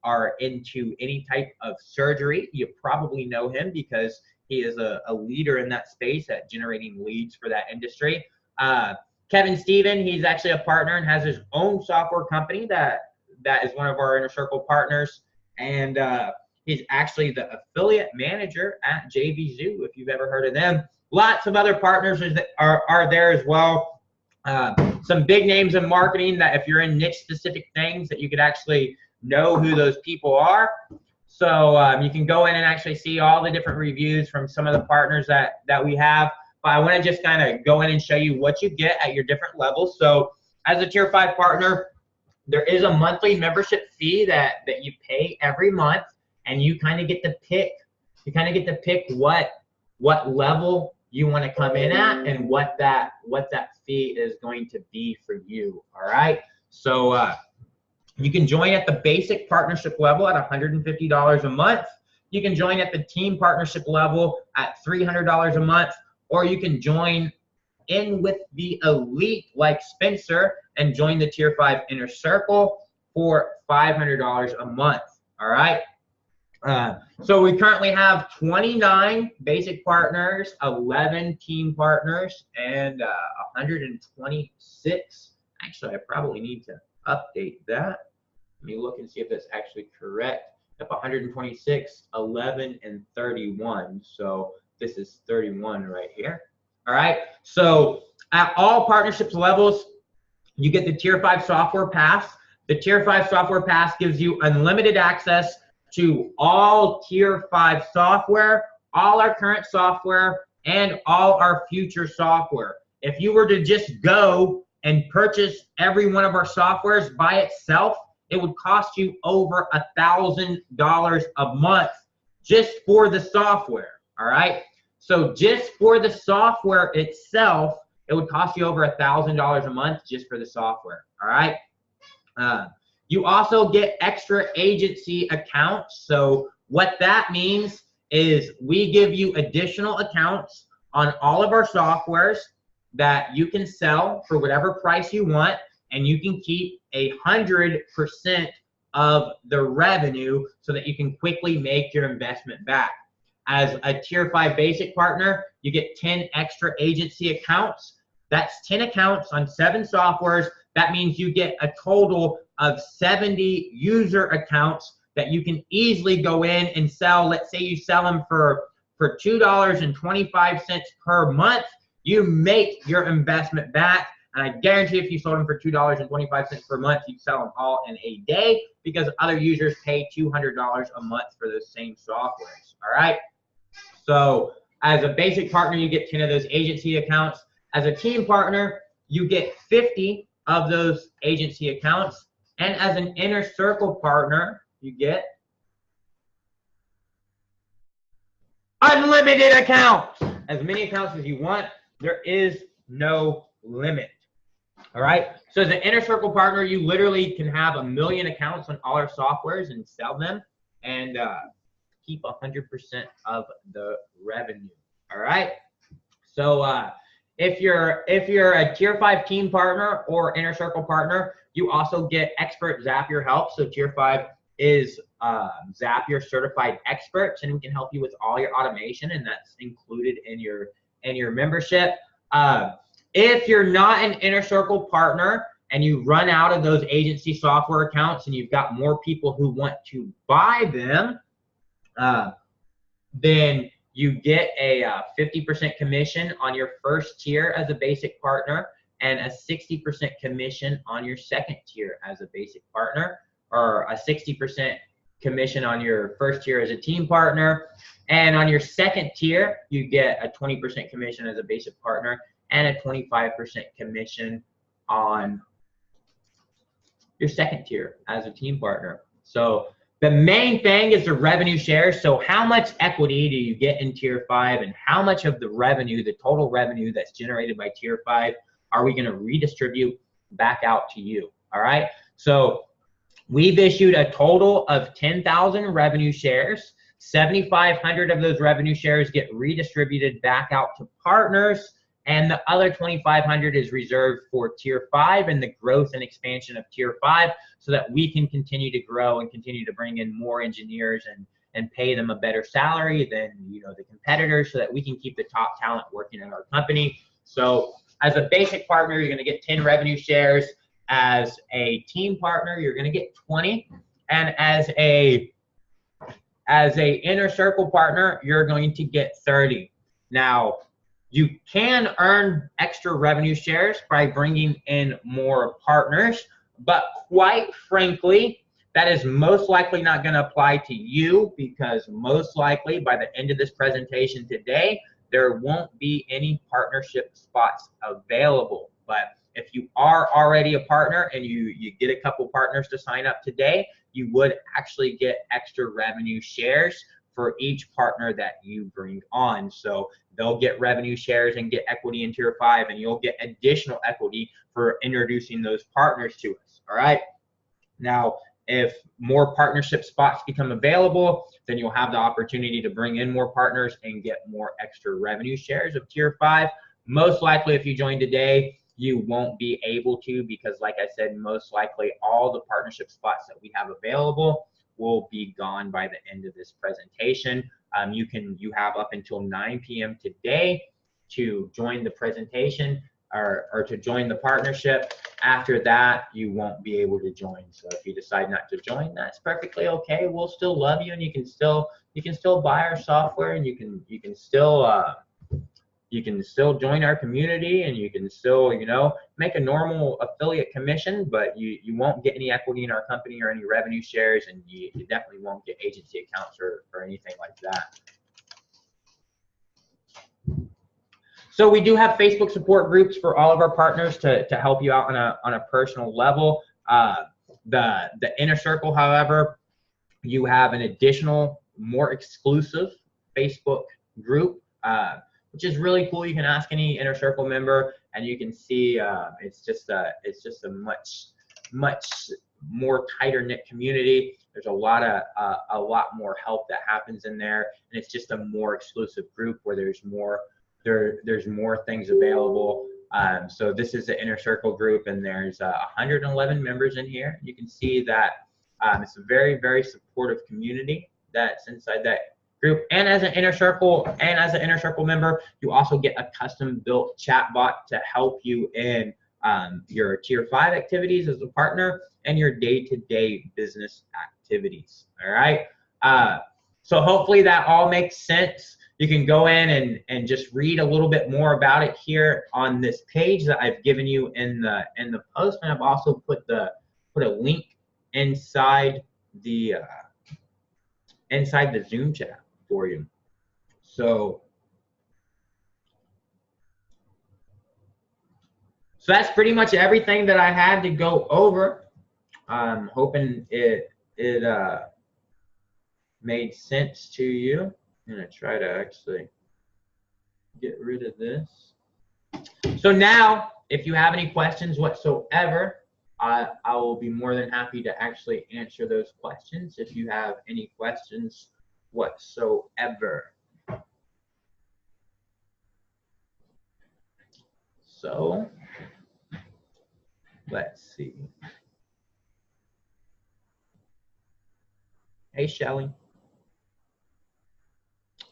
are into any type of surgery, you probably know him because he is a leader in that space at generating leads for that industry. Kevin Steven, he's actually a partner and has his own software company that is one of our Inner Circle partners. And he's actually the affiliate manager at JV Zoo, if you've ever heard of them. Lots of other partners are there as well. Some big names in marketing that if you're in niche specific things that you could actually know who those people are. So you can go in and actually see all the different reviews from some of the partners that we have. But I want to just kind of go in and show you what you get at your different levels. So as a Tier 5 partner, there is a monthly membership fee that you pay every month, and you kind of get to pick. You kind of get to pick what level you want to come in at and what that fee is going to be for you. All right. So you can join at the basic partnership level at $150 a month. You can join at the team partnership level at $300 a month, or you can join in with the elite like Spencer and join the Tier 5 Inner Circle for $500 a month. All right. So we currently have 29 basic partners, 11 team partners, and 126. Actually, I probably need to update that. Let me look and see if that's actually correct. Up 126, 11, and 31. So this is 31 right here. All right. So at all partnerships levels, you get the Tier 5 software pass. The Tier 5 software pass gives you unlimited access to all Tier 5 software, all our current software, and all our future software. If you were to just go and purchase every one of our softwares by itself, it would cost you over $1,000 a month just for the software. All right. So just for the software itself, it would cost you over $1,000 a month just for the software. All right. You also get extra agency accounts. So what that means is we give you additional accounts on all of our softwares that you can sell for whatever price you want, and you can keep 100% of the revenue so that you can quickly make your investment back. As a Tier 5 basic partner, you get 10 extra agency accounts. That's 10 accounts on 7 softwares. That means you get a total of 70 user accounts that you can easily go in and sell. Let's say you sell them for $2.25 per month. You make your investment back. And I guarantee if you sold them for $2.25 per month, you'd sell them all in a day because other users pay $200 a month for those same softwares. All right. So as a basic partner, you get 10 of those agency accounts. As a team partner, you get 50 of those agency accounts. And as an Inner Circle partner, you get unlimited accounts. As many accounts as you want. There is no limit. All right. So as an Inner Circle partner, you literally can have 1 million accounts on all our softwares and sell them and keep 100% of the revenue. All right. So if you're a Tier 5 team partner or Inner Circle partner, you also get expert Zapier help. So Tier 5 is Zapier certified experts, and we can help you with all your automation, and that's included in your membership. If you're not an Inner Circle partner and you run out of those agency software accounts and you've got more people who want to buy them, then you get a 50% commission on your first tier as a basic partner, and a 60% commission on your second tier as a basic partner, or a 60% commission on your first tier as a team partner. And on your second tier, you get a 20% commission as a basic partner and a 25% commission on your second tier as a team partner. So the main thing is the revenue share. So how much equity do you get in tier 5, and how much of the revenue, the total revenue that's generated by tier 5, are we going to redistribute back out to you? All right. So we've issued a total of 10,000 revenue shares. 7,500 of those revenue shares get redistributed back out to partners, and the other 2,500 is reserved for tier 5 and the growth and expansion of tier 5, so that we can continue to grow and continue to bring in more engineers and pay them a better salary than, you know, the competitors, so that we can keep the top talent working in our company. So as a basic partner, you're going to get 10 revenue shares. As a team partner, you're going to get 20, and as a inner circle partner, you're going to get 30. Now, you can earn extra revenue shares by bringing in more partners, but quite frankly, that is most likely not going to apply to you, because most likely by the end of this presentation today, there won't be any partnership spots available. But if you are already a partner and you get a couple partners to sign up today, you would actually get extra revenue shares for each partner that you bring on. So they'll get revenue shares and get equity in tier 5, and you'll get additional equity for introducing those partners to us. All right. Now, if more partnership spots become available, then you'll have the opportunity to bring in more partners and get more extra revenue shares of tier 5. Most likely, if you join today, you won't be able to, because like I said, most likely all the partnership spots that we have available will be gone by the end of this presentation. You have up until 9 p.m. today to join the presentation or to join the partnership. After that, you won't be able to join. So if you decide not to join, that's perfectly okay. We'll still love you, and you can still buy our software, and you can still join our community, and you can still, you know, make a normal affiliate commission, but you won't get any equity in our company or any revenue shares, and you definitely won't get agency accounts or anything like that. So we do have Facebook support groups for all of our partners to help you out on a personal level. The inner circle, however, you have an additional, more exclusive Facebook group, which is really cool. You can ask any inner circle member, and you can see it's just a much more tighter knit community. There's a lot more help that happens in there, and it's just a more exclusive group where there's more things available. So this is the inner circle group, and there's 111 members in here. You can see that it's a very, very supportive community that's inside that group. And as an inner circle member, you also get a custom built chat bot to help you in your tier 5 activities as a partner and your day-to-day business activities. All right. So hopefully that all makes sense. You can go in and just read a little bit more about it here on this page that I've given you in the post, and I've also put a link inside the Zoom chat for you. So that's pretty much everything that I had to go over. I'm hoping it made sense to you. I'm gonna try to actually get rid of this. So now, if you have any questions whatsoever, I will be more than happy to actually answer those questions if you have any questions whatsoever. So let's see. Hey, Shelly.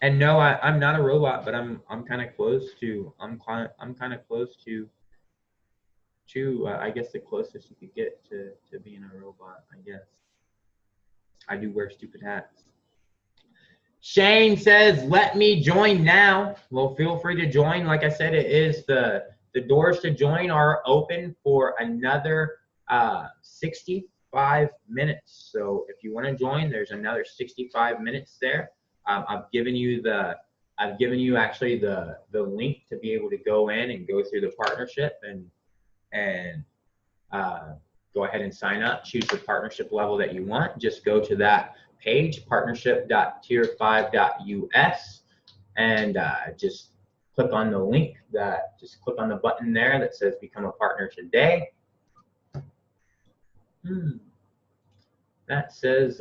And no, I'm not a robot, but I'm kind of close to I guess the closest you could get to being a robot, I guess. I do wear stupid hats. Shane says, let me join now. Well, feel free to join. Like I said, it is the doors to join are open for another 65 minutes. So if you want to join, there's another 65 minutes there. I've given you actually the link to be able to go in and go through the partnership and go ahead and sign up. Choose the partnership level that you want. Just go to that page, partnership.tier5.us, and just click on the link just click on the button there that says become a partner today. That says,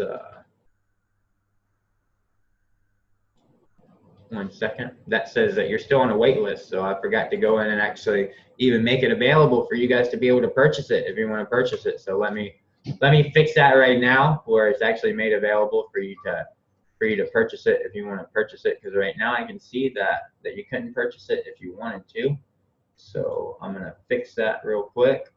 one second, that says that you're still on a wait list. So I forgot to go in and actually even make it available for you guys to be able to purchase it if you want to purchase it. So let me fix that right now, where it's actually made available for you to purchase it if you want to purchase it, because right now I can see that you couldn't purchase it if you wanted to. So I'm going to fix that real quick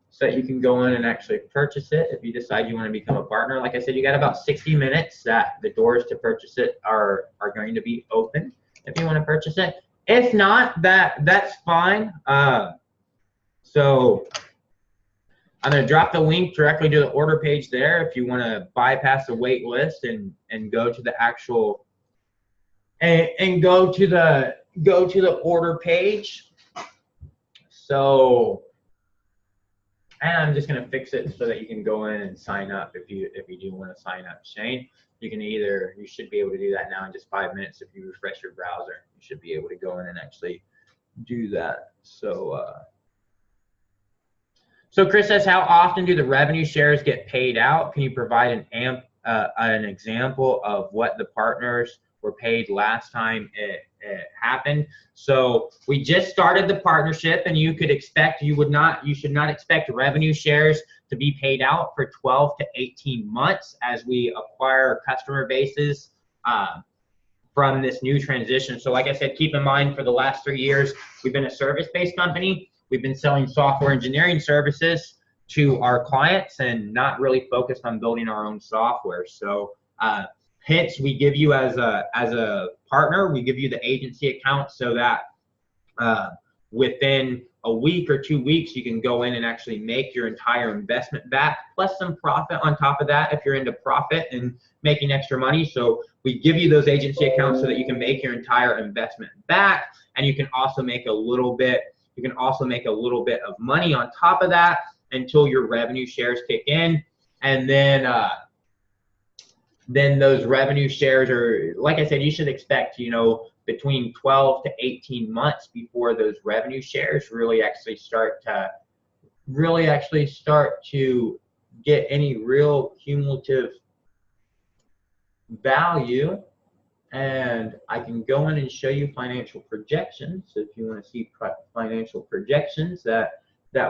so that you can go in and actually purchase it if you decide you want to become a partner. Like I said, you got about 60 minutes that the doors to purchase it are going to be open if you want to purchase it. If not, that's fine. So I'm going to drop the link directly to the order page there if you want to bypass the wait list and go to the actual and go to the order page. So, and I'm just going to fix it so that you can go in and sign up if you do want to sign up, Shane. You should be able to do that now in just 5 minutes. If you refresh your browser, you should be able to go in and actually do that. So Chris says, how often do the revenue shares get paid out? Can you provide an example of what the partners were paid last time it happened? So we just started the partnership, and you should not expect revenue shares to be paid out for 12 to 18 months as we acquire customer bases from this new transition. So like I said, keep in mind, for the last 3 years, we've been a service-based company. We've been selling software engineering services to our clients and not really focused on building our own software. So hence, we give you as a partner, we give you the agency account so that within a week or 2 weeks, you can go in and actually make your entire investment back, plus some profit on top of that if you're into profit and making extra money. So we give you those agency accounts so that you can make your entire investment back, and you can also make a little bit of money on top of that until your revenue shares kick in. And then those revenue shares are, like I said, you should expect, between 12 to 18 months before those revenue shares really actually start to get any real cumulative value. And I can go in and show you financial projections if you want to see financial projections that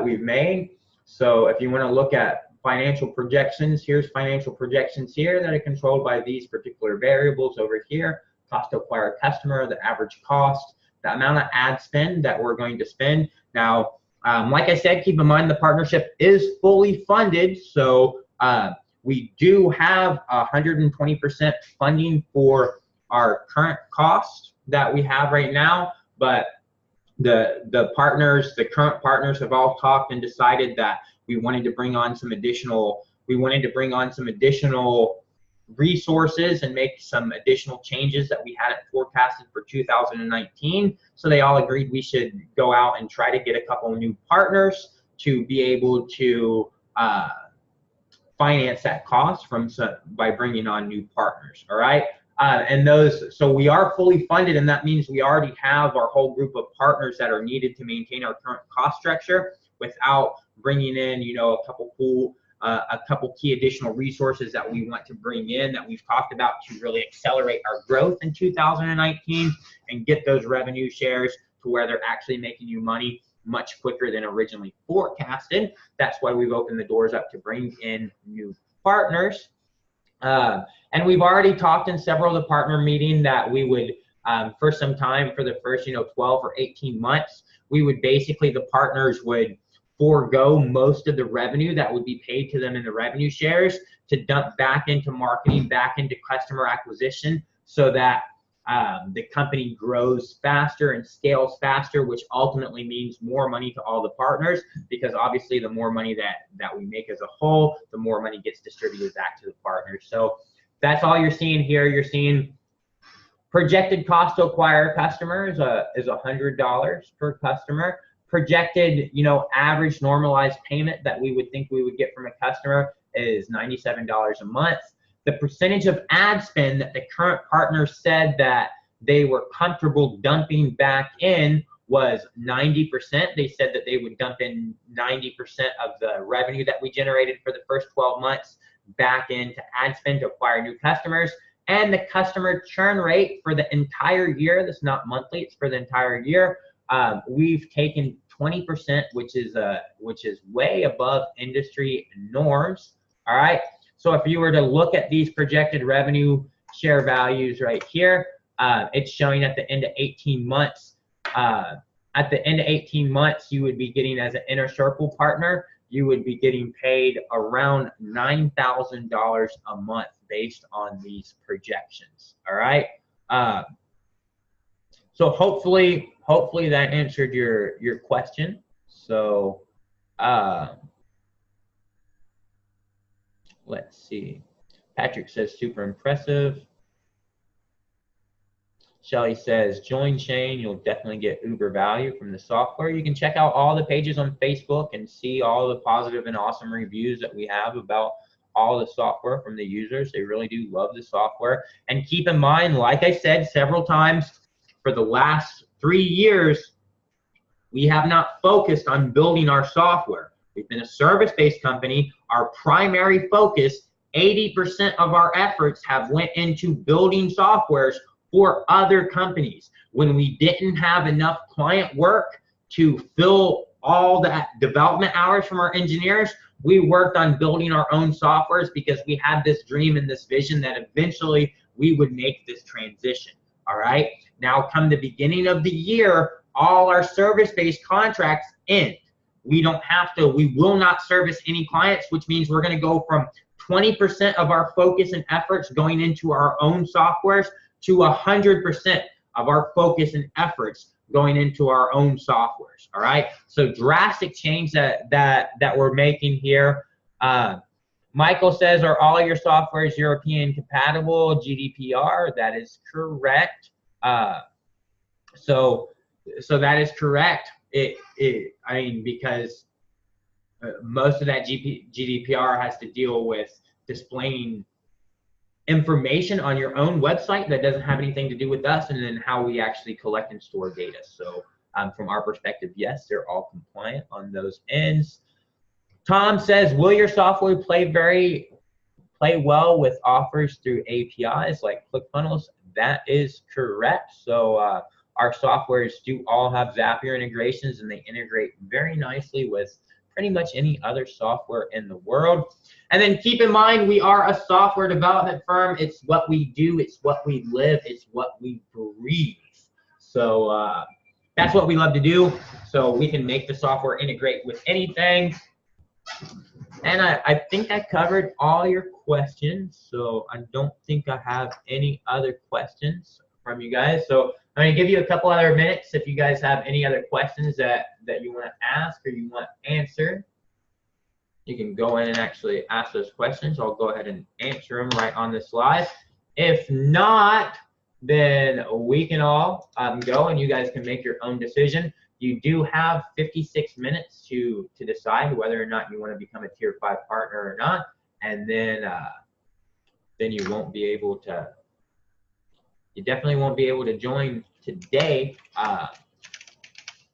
we've made. So if you want to look at financial projections, here's financial projections here that are controlled by these particular variables over here: cost to acquire a customer, the average cost, the amount of ad spend that we're going to spend. Now, like I said, keep in mind the partnership is fully funded, so we do have 120% funding for our current cost that we have right now, but the current partners have all talked and decided that we wanted to bring on some additional resources and make some additional changes that we hadn't forecasted for 2019. So they all agreed we should go out and try to get a couple of new partners to be able to finance that cost by bringing on new partners. All right. So we are fully funded, and that means we already have our whole group of partners that are needed to maintain our current cost structure without bringing in, a couple key additional resources that we want to bring in that we've talked about to really accelerate our growth in 2019 and get those revenue shares to where they're actually making you money much quicker than originally forecasted. That's why we've opened the doors up to bring in new partners. And we've already talked in several of the partner meetings that we would, for the first 12 or 18 months, the partners would forego most of the revenue that would be paid to them in the revenue shares to dump back into marketing, back into customer acquisition, so that the company grows faster and scales faster, which ultimately means more money to all the partners, because obviously the more money that we make as a whole, the more money gets distributed back to the partners. So that's all you're seeing here. You're seeing projected cost to acquire customers is $100 per customer. Projected, average normalized payment that we would think we would get from a customer is $97 a month. The percentage of ad spend that the current partner said that they were comfortable dumping back in was 90%. They said that they would dump in 90% of the revenue that we generated for the first 12 months back into ad spend to acquire new customers. And the customer churn rate for the entire year, that's not monthly, it's for the entire year, we've taken 20%, which is way above industry norms. All right. So if you were to look at these projected revenue share values right here, it's showing at the end of 18 months. At the end of 18 months, you would be getting, as an inner circle partner, you would be getting paid around $9,000 a month based on these projections. All right. So hopefully that answered your question. So let's see. Patrick says super impressive. Shelly says, join Shane, you'll definitely get uber value from the software. You can check out all the pages on Facebook and see all the positive and awesome reviews that we have about all the software from the users. They really do love the software. And keep in mind, like I said several times, for the last 3 years, we have not focused on building our software. We've been a service-based company. Our primary focus, 80% of our efforts have went into building softwares for other companies. When we didn't have enough client work to fill all that development hours from our engineers, we worked on building our own softwares because we had this dream and this vision that eventually we would make this transition. All right. Now, come the beginning of the year, all our service-based contracts end. We will not service any clients, which means we're going to go from 20% of our focus and efforts going into our own softwares to 100% of our focus and efforts going into our own softwares. All right. So drastic change that we're making here. Michael says, are all your softwares European compatible, GDPR? That is correct. So that is correct. Because most of that GDPR has to deal with displaying information on your own website that doesn't have anything to do with us, and then how we actually collect and store data. So from our perspective, yes, they're all compliant on those ends. Tom says, will your software play well with offers through APIs like ClickFunnels? That is correct. So our softwares do all have Zapier integrations, and they integrate very nicely with pretty much any other software in the world. And then keep in mind, we are a software development firm. It's what we do. It's what we live. It's what we breathe. So that's what we love to do. So we can make the software integrate with anything. And I think I covered all your questions. So I don't think I have any other questions from you guys. So I'm going to give you a couple other minutes if you guys have any other questions that you want to ask or you want answered. You can go in and actually ask those questions. I'll go ahead and answer them right on the slide. If not, then we can all go and you guys can make your own decision. You do have 56 minutes to decide whether or not you want to become a Tier 5 partner or not. And then you won't be able to, you definitely won't be able to join today.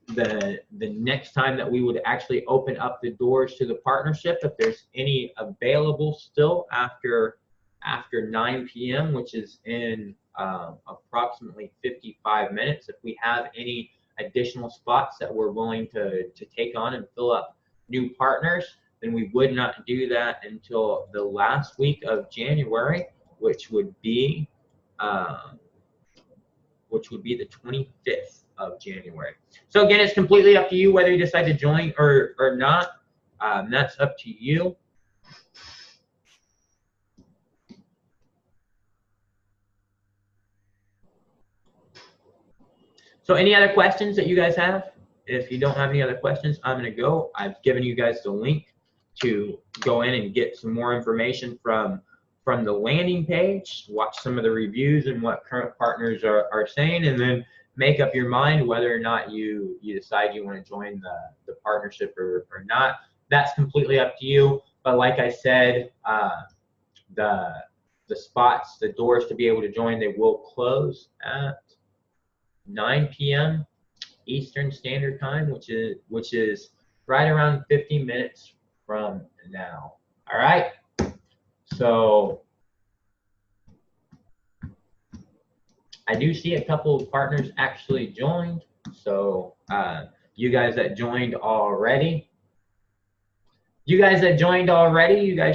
The next time that we would actually open up the doors to the partnership, if there's any available still after 9 p.m., which is in approximately 55 minutes, if we have any additional spots that we're willing to take on and fill up new partners, then we would not do that until the last week of January, which would be the 25th of January. So again, it's completely up to you whether you decide to join or not. That's up to you. So any other questions that you guys have? If you don't have any other questions, I'm going to go. I've given you guys the link to go in and get some more information from the landing page, watch some of the reviews and what current partners are saying, and then make up your mind whether or not you decide you want to join the partnership or not. That's completely up to you. But like I said, the spots, the doors to be able to join, they will close at 9 p.m. Eastern Standard Time, which is right around 50 minutes from now. All right. So I do see a couple of partners actually joined. So you guys that joined already, you guys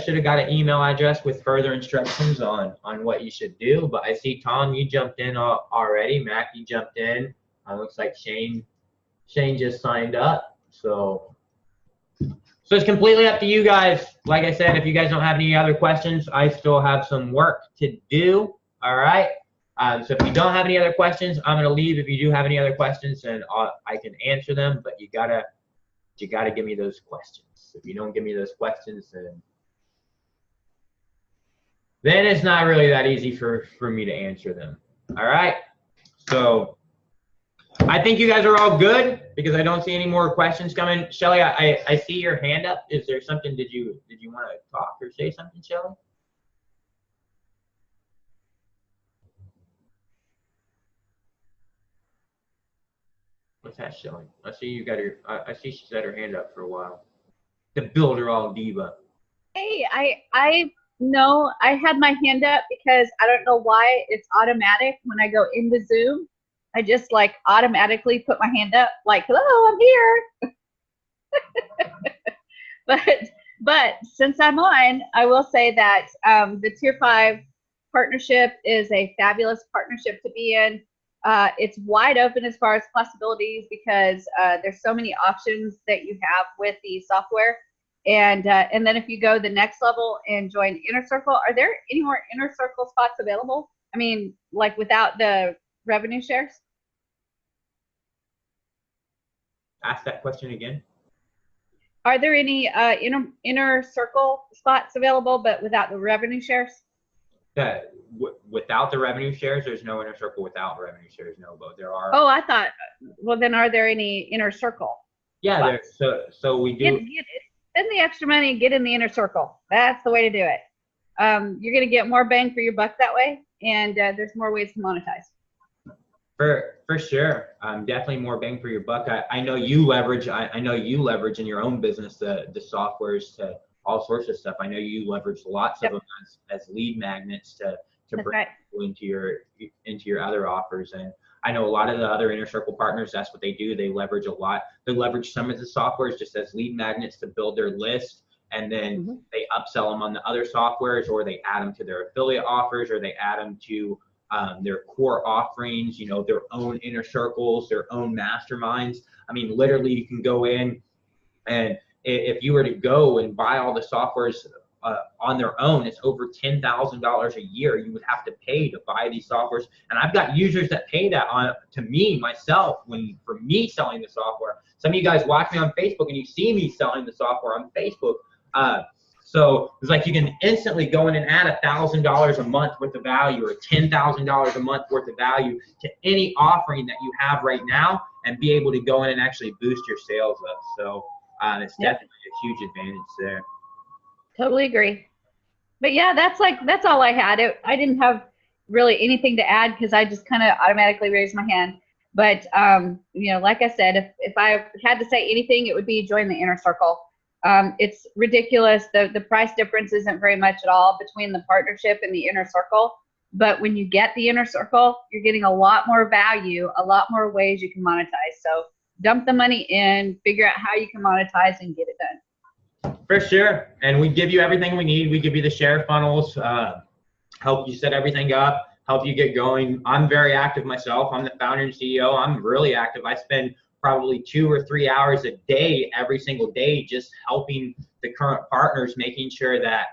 should have got an email address with further instructions on what you should do. But I see Tom, you jumped in already. Mac, you jumped in. Looks like Shane just signed up. So it's completely up to you guys. Like I said, if you guys don't have any other questions, I still have some work to do. All right. So if you don't have any other questions, I'm gonna leave. If you do have any other questions, then I can answer them. But you gotta give me those questions. If you don't give me those questions, then it's not really that easy for me to answer them. All right. So I think you guys are all good because I don't see any more questions coming. Shelly, I see your hand up. Is there something? Did you want to talk or say something, Shelly? What's that, Shelly? I see you got I see she's had her hand up for a while. The builder all diva. Hey, I know I had my hand up because I don't know why it's automatic when I go into Zoom. I just like automatically put my hand up like, hello, I'm here. but since I'm on, I will say that the Tier 5 partnership is a fabulous partnership to be in. It's wide open as far as possibilities because there's so many options that you have with the software. And then if you go the next level and join Inner Circle, are there any more Inner Circle spots available? I mean, like without the revenue shares? Ask that question again. Are there any inner circle spots available, but without the revenue shares? Without the revenue shares, there's no Inner Circle without revenue shares. No, but there are. Oh, I thought. Well, then are there any Inner Circle? Yeah, so we do. Spend the extra money and get in the Inner Circle. That's the way to do it. You're going to get more bang for your buck that way, and there's more ways to monetize. For sure, definitely more bang for your buck. I know you leverage. I know you leverage in your own business the softwares to all sorts of stuff. I know you leverage lots of them as lead magnets to bring people into your other offers. And I know a lot of the other Inner Circle partners. That's what they do. They leverage a lot. They leverage some of the softwares just as lead magnets to build their list, and then they upsell them on the other softwares, or they add them to their affiliate offers, or they add them to their core offerings, their own Inner Circles, their own masterminds. I mean, literally you can go in, and if you were to go and buy all the softwares on their own, it's over $10,000 a year you would have to pay to buy these softwares. And I've got users that pay that to me, myself, for me selling the software. Some of you guys watch me on Facebook and you see me selling the software on Facebook. So it's like you can instantly go in and add $1,000 a month worth of value or $10,000 a month worth of value to any offering that you have right now and be able to go in and actually boost your sales up. So it's definitely a huge advantage there. Totally agree. But yeah, that's all I had. I didn't have really anything to add because I just kind of automatically raised my hand. But like I said, if I had to say anything, it would be join the Inner Circle. It's ridiculous. The price difference isn't very much at all between the partnership and the Inner Circle. But when you get the Inner Circle, you're getting a lot more value, a lot more ways you can monetize. So dump the money in, figure out how you can monetize, and get it done. For sure. And we give you everything we need. We give you the share funnels, help you set everything up, help you get going. I'm very active myself. I'm the founder and CEO. I'm really active. I spend probably 2 or 3 hours a day, every single day, just helping the current partners, making sure that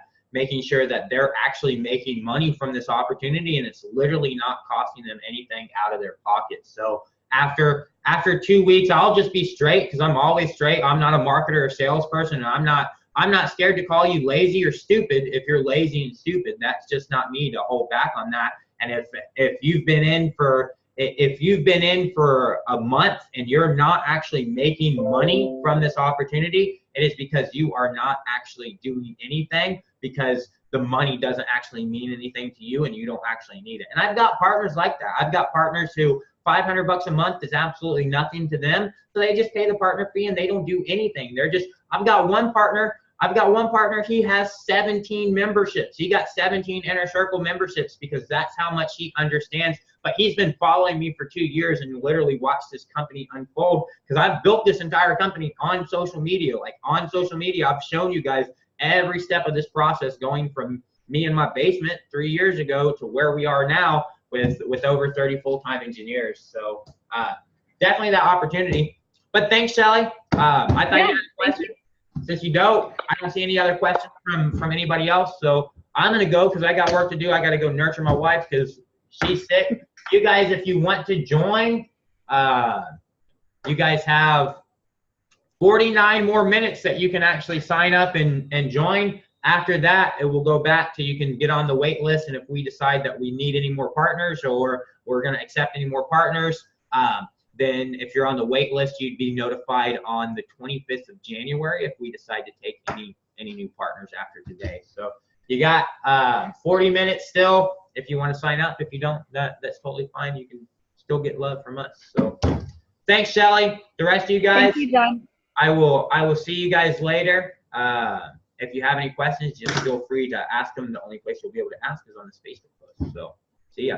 they're actually making money from this opportunity, and it's literally not costing them anything out of their pocket. So after 2 weeks, I'll just be straight because I'm always straight. I'm not a marketer or salesperson, and I'm not scared to call you lazy or stupid if you're lazy and stupid. That's just not me to hold back on that. And if you've been in for a month and you're not actually making money from this opportunity, it is because you are not actually doing anything, because the money doesn't actually mean anything to you and you don't actually need it. And I've got partners like that. I've got partners who $500 a month is absolutely nothing to them, so they just pay the partner fee and they don't do anything. I've got one partner, he has 17 memberships. He got 17 Inner Circle memberships because that's how much he understands. But he's been following me for 2 years and literally watched this company unfold, because I've built this entire company on social media. Like, on social media, I've shown you guys every step of this process, going from me in my basement 3 years ago to where we are now with over 30 full-time engineers. So definitely that opportunity. But thanks, Shelly. I thought you had a question. Since you don't, I don't see any other questions from anybody else. So I'm going to go because I got work to do. I got to go nurture my wife because she's sick. You guys, if you want to join, you guys have 49 more minutes that you can actually sign up and join. After that, it will go back to, you can get on the wait list, and if we decide that we need any more partners or we're going to accept any more partners, then if you're on the wait list, you'd be notified on the 25th of January if we decide to take any new partners after today. So you got 40 minutes still if you want to sign up. If you don't, that's totally fine. You can still get love from us. So thanks, Shelly. The rest of you guys, thank you, John. I will see you guys later. If you have any questions, just feel free to ask them. The only place you'll be able to ask is on this Facebook post. So see ya.